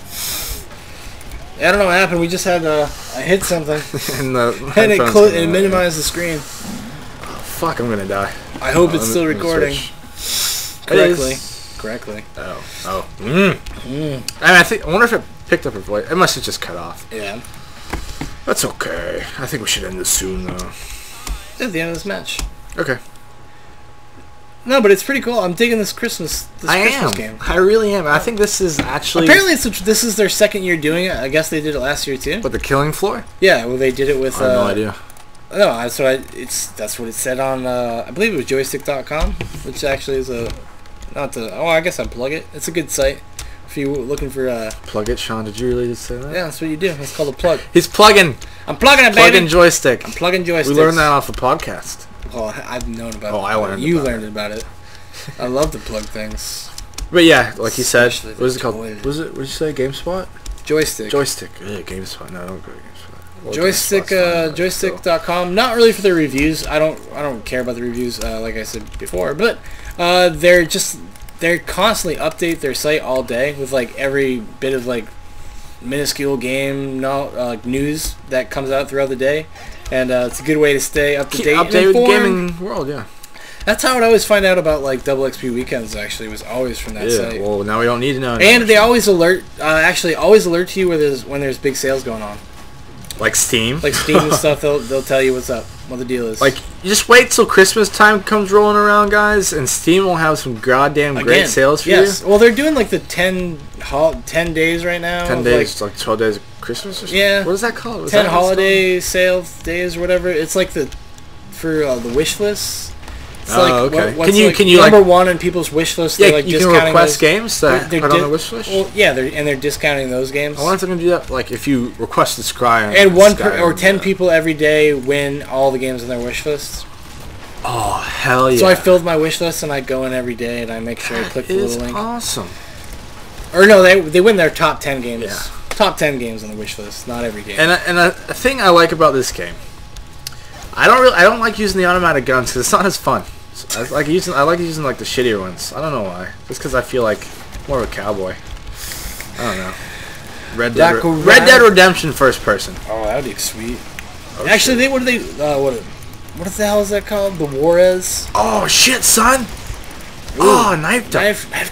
Yeah, I don't know what happened. We just had I hit something and it minimized the screen. Oh, fuck, I'm gonna die. I hope it's still recording correctly. Oh. I wonder if it picked up her voice. It must have just cut off. Yeah. That's okay. I think we should end this soon, though. At the end of this match. Okay. No, but it's pretty cool. I'm digging this Christmas game. I really am. I think this is actually... Apparently, this is their second year doing it. I guess they did it last year, too. What, the Killing Floor? Yeah, well, they did it with... I have no idea. No, that's what it said on, I believe it was joystick.com, which actually is I guess I'd plug it. It's a good site if you're looking for... Plug it, Sean. Did you really just say that? Yeah, that's what you do. It's called a plug. He's plugging. I'm plugging it, baby. Plugging joystick. I'm plugging joysticks. We learned that off a podcast. Well, I've known about it. Oh, I learned You learned about it. I love to plug things. But yeah, like you said, what is it called? What did you say? GameSpot? Joystick. Yeah, GameSpot. No, don't go to GameSpot. Well, joystick.com. Not really for their reviews. I don't care about the reviews, like I said before, but they constantly update their site all day with like every bit of like minuscule game news that comes out throughout the day, and it's a good way to stay up to date with the gaming world. Yeah. That's how I'd always find out about like Double XP weekends. Actually, was always from that site. Well, now we don't need to know anymore. And they always alert to you when there's big sales going on. Like Steam. Like Steam and stuff. They'll tell you what's up. what the deal is. Like, you just wait till Christmas time comes rolling around, guys, and Steam will have some goddamn great sales for you. Well, they're doing like the 10 days right now. 10 days, like 12 days of Christmas or something? Yeah. What is that called? 10 holiday sale days or whatever. It's like for the wish list. It's okay. What's can you number one on people's wish list? Yeah, like you can request games that put on the wish list. Well, yeah, they're discounting those games. I wonder if they're gonna do that. Like if you request the Scry and 10 people every day win all the games on their wish list. Oh hell yeah! So I filled my wish list and I go in every day and I make sure I click the little link. Awesome. Or no, they win their top 10 games. Yeah. Top 10 games on the wish list, not every game. And a thing I like about this game, I don't like using the automatic guns because it's not as fun. I like using like the shittier ones. I don't know why. Just because I feel like more of a cowboy. I don't know. Red Dead Redemption first person. Oh, that'd be sweet. Oh, actually, what the hell is that called? The Juarez. Oh shit, son! Ooh, knife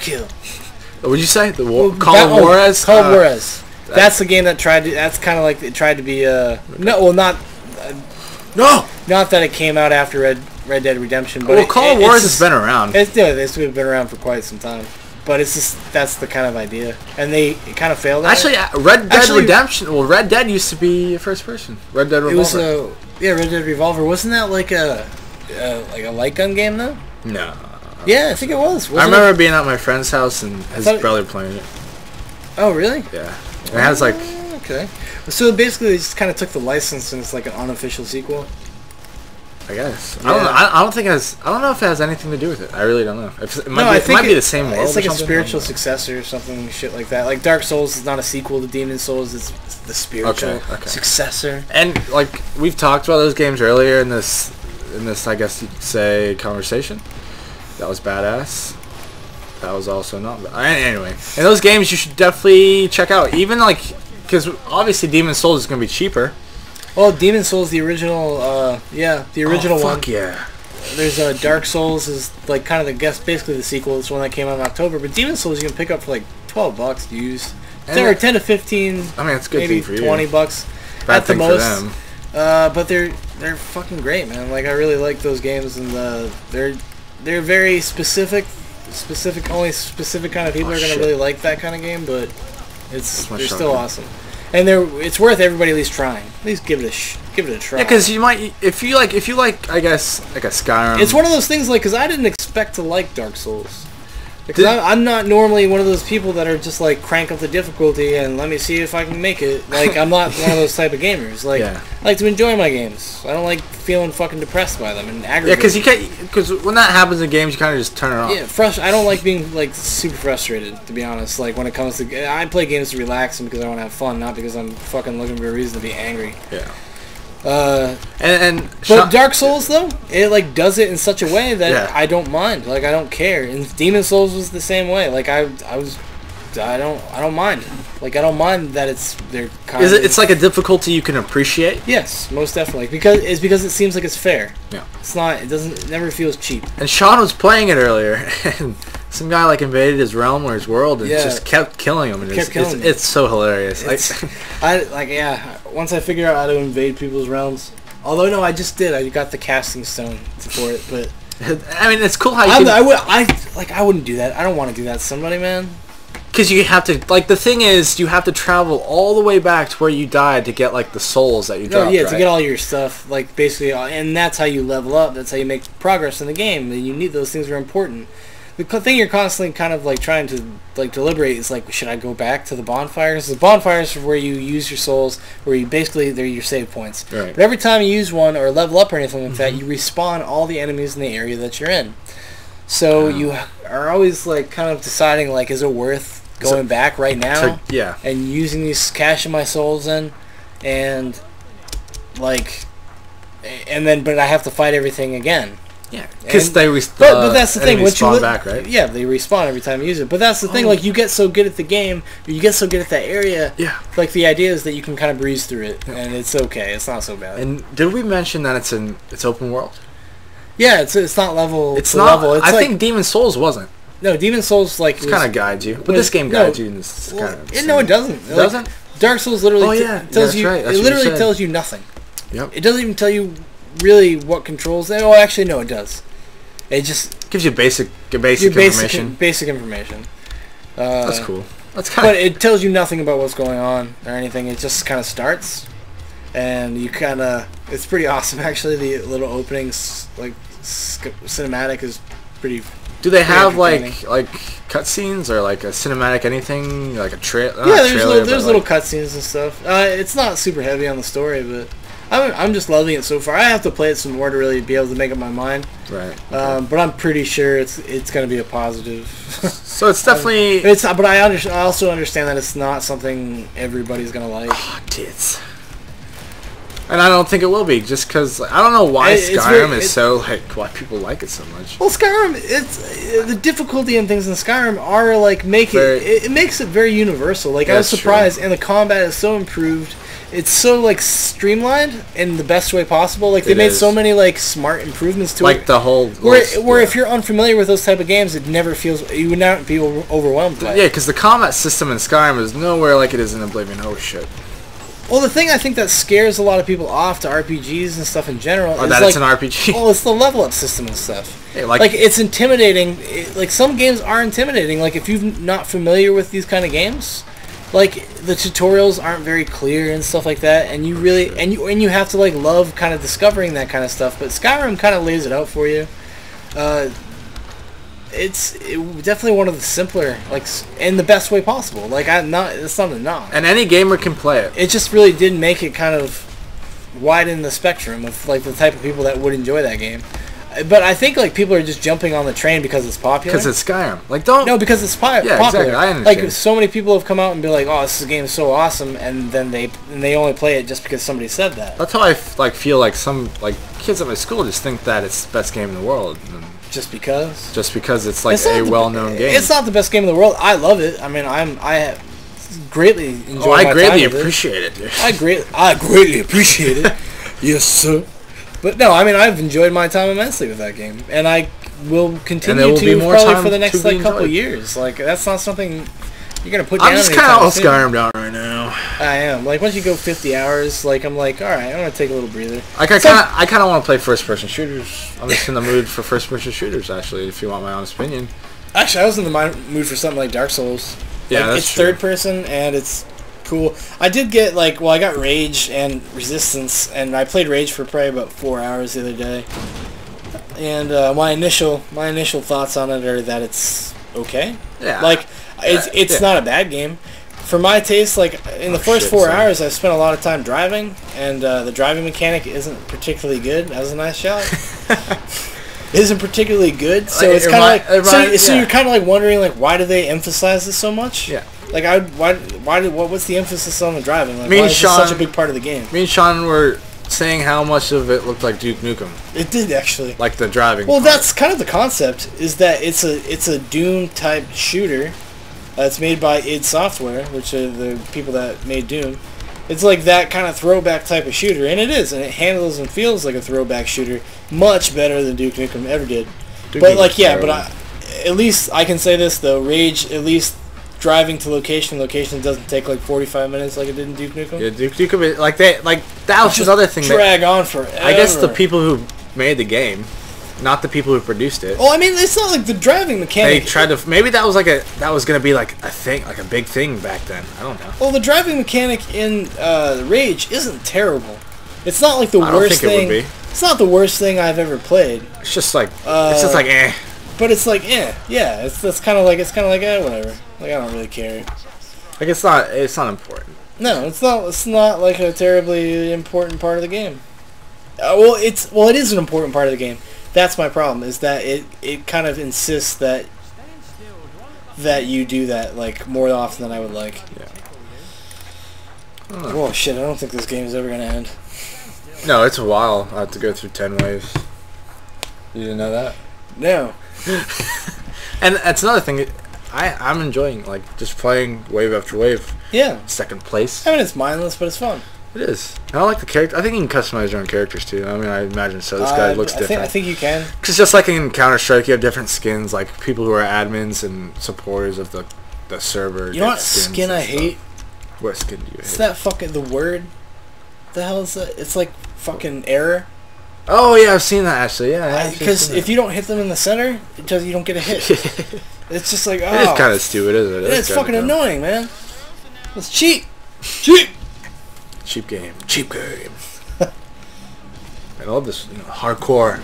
kill. What'd you say? Call of Juarez. Call of Juarez. That's the game that tried to. That's kind of like it tried to be. Not that it came out after Red Dead Redemption, but Call of Juarez has been around. It's been around for quite some time, but it's just that's the kind of idea, and it kind of failed. Actually, Red Dead Redemption. Well, Red Dead used to be first person. Red Dead Revolver. It was Red Dead Revolver. Wasn't that like a light gun game though? No. Yeah, I think it was. I remember being at my friend's house and his brother playing it. Oh really? Yeah. It has like. Okay. So basically, they just kind of took the license and it's like an unofficial sequel. I guess. Yeah. I don't know if it has anything to do with it. I really don't know. It might be the same world. It's like a spiritual successor or something, shit like that. Like Dark Souls is not a sequel to Demon Souls. It's the spiritual successor. And like we've talked about those games earlier in this, I guess you could say, conversation. That was badass. That was also not bad. Anyway, in those games you should definitely check out. Even like, because obviously Demon Souls is going to be cheaper. Well, Demon Souls, the original, the original one. Fuck yeah. There's Dark Souls is like kind of basically the sequel. It's one that came out in October. But Demon Souls you can pick up for like $12 used. Or 10 to 15. I mean, it's good. Maybe for you. $20 at the most. For them. But they're fucking great, man. Like I really like those games, and they're very specific. Only specific kind of people are gonna really like that kind of game. But they're still awesome. And it's worth everybody at least trying. At least give it a try. Yeah, because you might, if you like, I guess, like a Skyrim. It's one of those things, like, because I didn't expect to like Dark Souls. Because I'm not normally one of those people that are just like crank up the difficulty and let me see if I can make it. Like I'm not one of those type of gamers. Like I like to enjoy my games. I don't like feeling fucking depressed by them and aggravated. Yeah, because when that happens in games, you kind of just turn it off. Yeah, I don't like being like super frustrated, to be honest. Like when it comes to, I play games to relax and because I want to have fun, not because I'm fucking looking for a reason to be angry. Yeah. But Dark Souls though, it like does it in such a way that I don't mind. Like I don't care. And Demon Souls was the same way. Like I don't mind. Like I don't mind that they're kind of. It's like a difficulty you can appreciate. Yes, most definitely. Because it seems like it's fair. Yeah. It's not. It never feels cheap. And Sean was playing it earlier, and some guy like invaded his realm or his world and just kept killing him. And it's so hilarious. Once I figure out how to invade people's realms. Although no, I just did. I got the casting stone for it, but. I mean, it's cool how you. I wouldn't do that. I don't want to do that to somebody, man. Because you have to, like, the thing is, you have to travel all the way back to where you died to get, like, the souls that you dropped, to get all your stuff, like, basically, and that's how you level up, that's how you make progress in the game, and you need those things are important. The thing you're constantly kind of, like, trying to, like, deliberate is, like, should I go back to the bonfires? The bonfires are where you use your souls, where you basically, they're your save points. Right. But every time you use one or level up or anything like that, you respawn all the enemies in the area that you're in. So you are always, like, kind of deciding, like, is it worth going back right now and using these cashing my souls in and like but I have to fight everything again. Yeah, because but that's the thing. Once you back, right? Yeah, they respawn every time you use it. But that's the thing. Like you get so good at the game, you get so good at that area. Yeah. Like the idea is that you can kind of breeze through it, and it's okay. It's not so bad. And did we mention that it's open world? Yeah, it's not level. It's not. Level. I think Demon Souls wasn't. No, Demon Souls like it kind of guides you, but this game guides you in this kind of. No, it doesn't. It doesn't. Dark Souls literally tells you. Right. It literally tells you nothing. Yep. It doesn't even tell you really what controls it. Oh, actually, no, it does. It just gives you basic information. Basic information. That's cool. That's kind But it tells you nothing about what's going on or anything. It just kind of starts, and you kind of. It's pretty awesome, actually. The little openings, like cinematic, is pretty. Do they have like cutscenes or like a cinematic anything, like a trailer? Yeah, there's little cutscenes and stuff. It's not super heavy on the story, but I'm just loving it so far. I have to play it some more to really be able to make up my mind. Right. Okay. But I'm pretty sure it's going to be a positive. So it's definitely. But I also understand that it's not something everybody's going to like. Oh, tits. And I don't think it will be, just because I don't know why Skyrim is so like why people like it so much. Well, Skyrim, it's the difficulty in things in Skyrim are like it makes it very universal. Like I was surprised, and the combat is so improved. It's so like streamlined in the best way possible. Like they made so many like smart improvements to it. Like the whole where if you're unfamiliar with those type of games, it never feels you would not be overwhelmed by it. Yeah, because the combat system in Skyrim is nowhere like it is in Oblivion. Oh shit. Well, the thing I think that scares a lot of people off to RPGs and stuff in general is that like, it's an RPG. Well, it's the level up system and stuff. Yeah, like it's intimidating. Like some games are intimidating. Like if you're not familiar with these kind of games, like the tutorials aren't very clear and stuff like that, and you really and you have to like love kind of discovering that kind of stuff. But Skyrim kind of lays it out for you. It's definitely one of the simpler, like, in the best way possible. Like, it's not a knock. And any gamer can play it. It just really did make it kind of widen the spectrum of, like, the type of people that would enjoy that game. But I think, like, people are just jumping on the train because it's popular. Because it's Skyrim. Like, No, because it's popular. Exactly. I understand. Like, so many people have come out and be like, oh, this game is so awesome, and then they only play it just because somebody said that. That's how I, feel like some, like, kids at my school just think that it's the best game in the world. Just because? Just because it's like a well-known game. It's not the best game in the world. I love it. I mean, I greatly enjoy. I greatly appreciate it. Dude. I greatly appreciate it. Yes, sir. But no, I mean, I've enjoyed my time immensely with that game, and I will continue to probably for the next like couple years. Like that's not something you're gonna put down. I'm just kind of all Skyrim down right now. I am. Like once you go 50 hours, like I'm like, all right, I'm gonna take a little breather. Like I kind of want to play first-person shooters. I'm just in the mood for first-person shooters, actually. If you want my honest opinion. Actually, I was in the mood for something like Dark Souls. Yeah, like, it's third person and it's cool. I did get I got Rage and Resistance, and I played Rage for probably about 4 hours the other day. And my initial thoughts on it are that it's okay. Yeah. Like it's not a bad game. For my taste, like in the first 4 hours, I spent a lot of time driving, and the driving mechanic isn't particularly good. That was a nice shot. Isn't particularly good, so it's kind of like so you're kind of like wondering like why do they emphasize this so much? Yeah. Like what's the emphasis on the driving? Like, why is this such a big part of the game? Me and Sean were saying how much of it looked like Duke Nukem. It did actually. Like the driving. Well, that's kind of the concept. Is that it's a Doom type shooter. It's made by id Software, which are the people that made Doom. It's like that kind of throwback type of shooter, and it is, and it handles and feels like a throwback shooter, much better than Duke Nukem ever did. At least I can say this though, Rage, at least driving to location doesn't take like 45 minutes like it did in Duke Nukem. Yeah, Duke Nukem, that was another thing. Drag on forever. I guess the people who made the game, not the people who produced it. Well, I mean, it's not like the driving mechanic. They tried to. Maybe that was gonna be like a thing, like a big thing back then. I don't know. Well, the driving mechanic in Rage isn't terrible. It's not like the worst thing. I don't think it would be. It's not the worst thing I've ever played. It's just like eh. But it's like yeah. It's kind of like whatever. Like I don't really care. Like it's not important. No, it's not. It's not like a terribly important part of the game. It is an important part of the game. That's my problem, is that it kind of insists that you do that like more often than I would like. Yeah. Oh shit, I don't think this game is ever gonna end. No, it's a while. I have to go through 10 waves. You didn't know that? No. And that's another thing. I'm enjoying like just playing wave after wave. Yeah. Second place. I mean, it's mindless, but it's fun. It is. I like the character. I think you can customize your own characters too. I mean, I imagine so. This guy looks different. I think you can. Because just like in Counter-Strike, you have different skins, like people who are admins and supporters of the server. You know what skin I hate? What skin do you hate? It's that fucking the word. The hell is that? It's like fucking error. Oh yeah, I've seen that actually. Yeah, because if you don't hit them in the center, you don't get a hit. It's just like, oh, it is kind of stupid, isn't it? Yeah, it's fucking annoying, man. It's cheap. Cheap game. I love this hardcore.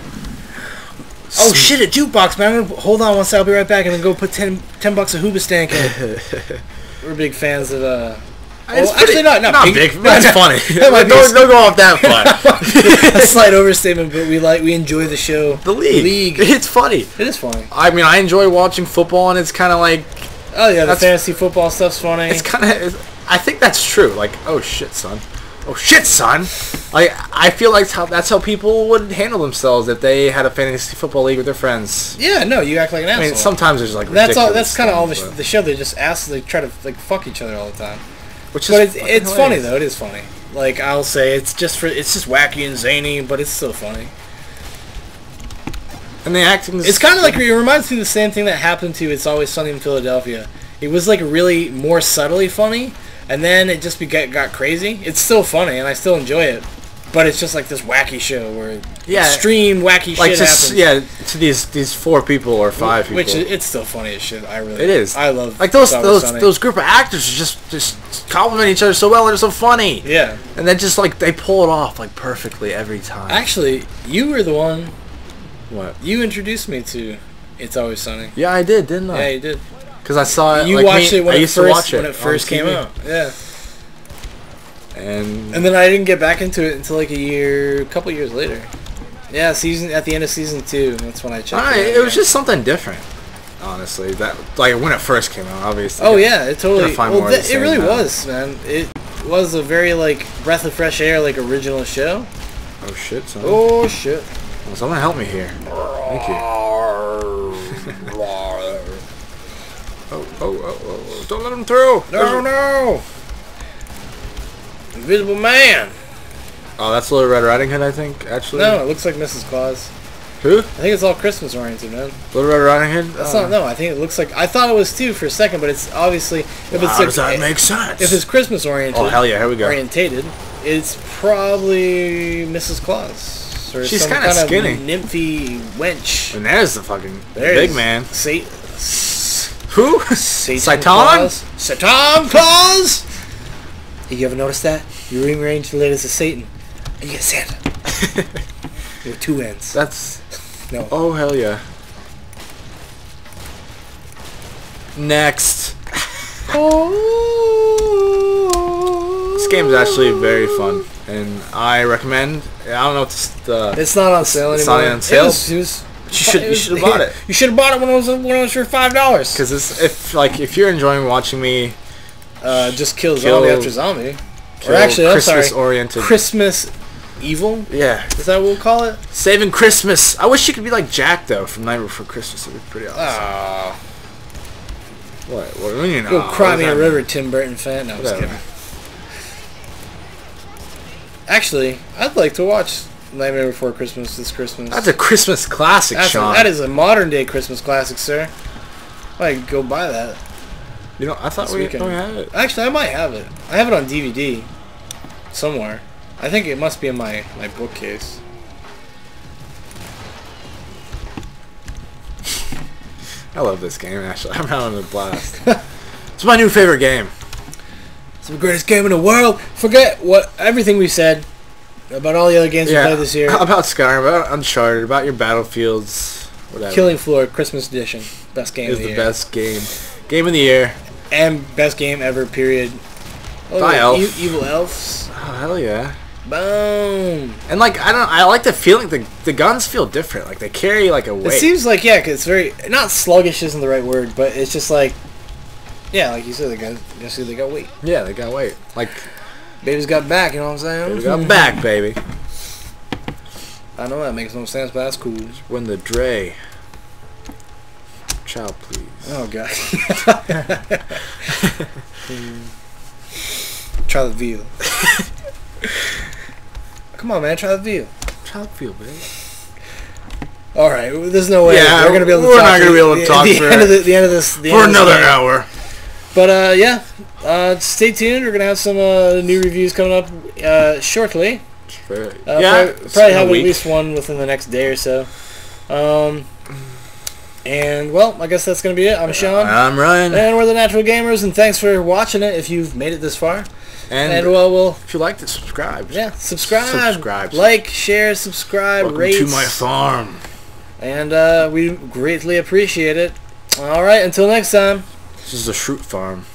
Oh shit, a jukebox, man. Hold on one second, I'll be right back, and then go put 10 bucks of Hoobastank in. We're big fans of actually not big. That's funny. Don't go off that far. A slight overstatement, but we enjoy the show. The league. It's funny. It is funny. I mean, I enjoy watching football, and it's kind of like, oh yeah, the fantasy football stuff's funny. It's kind of, I think that's true. Like, oh shit, son. Like, I feel like that's how people would handle themselves if they had a fantasy football league with their friends. Yeah, no, you act like an asshole. I mean, sometimes there's like ridiculous. That's kind of all the show. They just they try to like fuck each other all the time. But it's funny though. It is funny. Like, I'll say it's just wacky and zany, but it's still funny. And the acting. It's kind of like, it reminds me of the same thing that happened to It's Always Sunny in Philadelphia. It was like really more subtly funny. And then it just got crazy. It's still funny, and I still enjoy it. But it's just like this wacky show where extreme wacky shit happens. Yeah, to these 4 people or 5 people. Which it's still funny as shit. It is. I love like those group of actors just compliment each other so well, and they're so funny. Yeah. And then just like they pull it off like perfectly every time. Actually, you were the one. What? You introduced me to It's Always Sunny. Yeah, I did, didn't I? Yeah, you did. Because I saw it. You watched it when it first came out. Yeah. And then I didn't get back into it until like a couple years later. Yeah, at the end of season 2. That's when I checked it. It was just something different, honestly. That like when it first came out, obviously. Oh yeah, it totally. It really was, man. It was a very like breath of fresh air, like original show. Oh shit, son. Oh shit. Well, someone help me here. Thank you. Oh! Don't let him through. No. Invisible Man. Oh, that's Little Red Riding Hood, I think, actually. No, it looks like Mrs. Claus. Who? I think it's all Christmas oriented, man. Little Red Riding Hood? That's not, no, I think it looks like, I thought it was too for a second, but it's obviously, how does that make sense? If it's Christmas oriented. Oh, hell yeah, here we go. Orientated, it's probably Mrs. Claus. Or she's kind of skinny. Nymphy wench. And there's the fucking big man. Who? Satan Claus? You ever notice that? You rearrange the letters of Satan, and you get Santa. With 2 ends. That's... No. Oh, hell yeah. Next. This game is actually very fun, and I recommend... I don't know if it's not on sale anymore. It's not on sale? You should have bought it. You should have bought it when it was for $5. Because if you're enjoying watching me... just kill zombie after zombie. Or actually, I'm sorry. Christmas-oriented. Christmas evil? Yeah. Is that what we'll call it? Saving Christmas. I wish you could be like Jack, though, from Night Before Christmas. It would be pretty awesome. What do you mean? Go cry me a river, Tim Burton fan. No, I'm just kidding. Actually, I'd like to watch Nightmare Before Christmas this Christmas. That's a Christmas classic, Sean. That is a modern-day Christmas classic, sir. I could go buy that. You know, I thought we had it. Actually, I might have it. I have it on DVD somewhere. I think it must be in my bookcase. I love this game, actually. I'm having a blast. It's my new favorite game. It's the greatest game in the world. Forget everything we said about all the other games we played this year. About Skyrim, about Uncharted, about your Battlefields, whatever. Killing Floor Christmas Edition. Best game of the year. Is the best game. Game of the year. And best game ever, period. By Elf. Evil Elves. Oh, hell yeah. Boom. And like, I like the feeling, the guns feel different. Like, they carry like a weight. It seems like, yeah, because it's very, not sluggish isn't the right word, but it's just like, yeah, like you said, they got weight. Yeah, they got weight. Like, baby's got back, you know what I'm saying? Baby's got back, baby. I know that makes no sense, but that's cool. When the Dre. Child, please. Oh, God. Try the veal. Come on, man. Try the veal. Try the veal, baby. All right. There's no way we're going to be able to talk. We're not going to be able to talk the end of this. For another hour. But, yeah. Stay tuned. We're going to have some new reviews coming up shortly. Yeah, probably have at least one within the next day or so. And, well, I guess that's going to be it. I'm Sean. I'm Ryan. And we're the Natural Gamers, and thanks for watching it if you've made it this far. And well, if you liked it, subscribe. Yeah, subscribe. Like, share, subscribe, Welcome rate. to my farm. And we greatly appreciate it. All right, until next time. This is a fruit farm.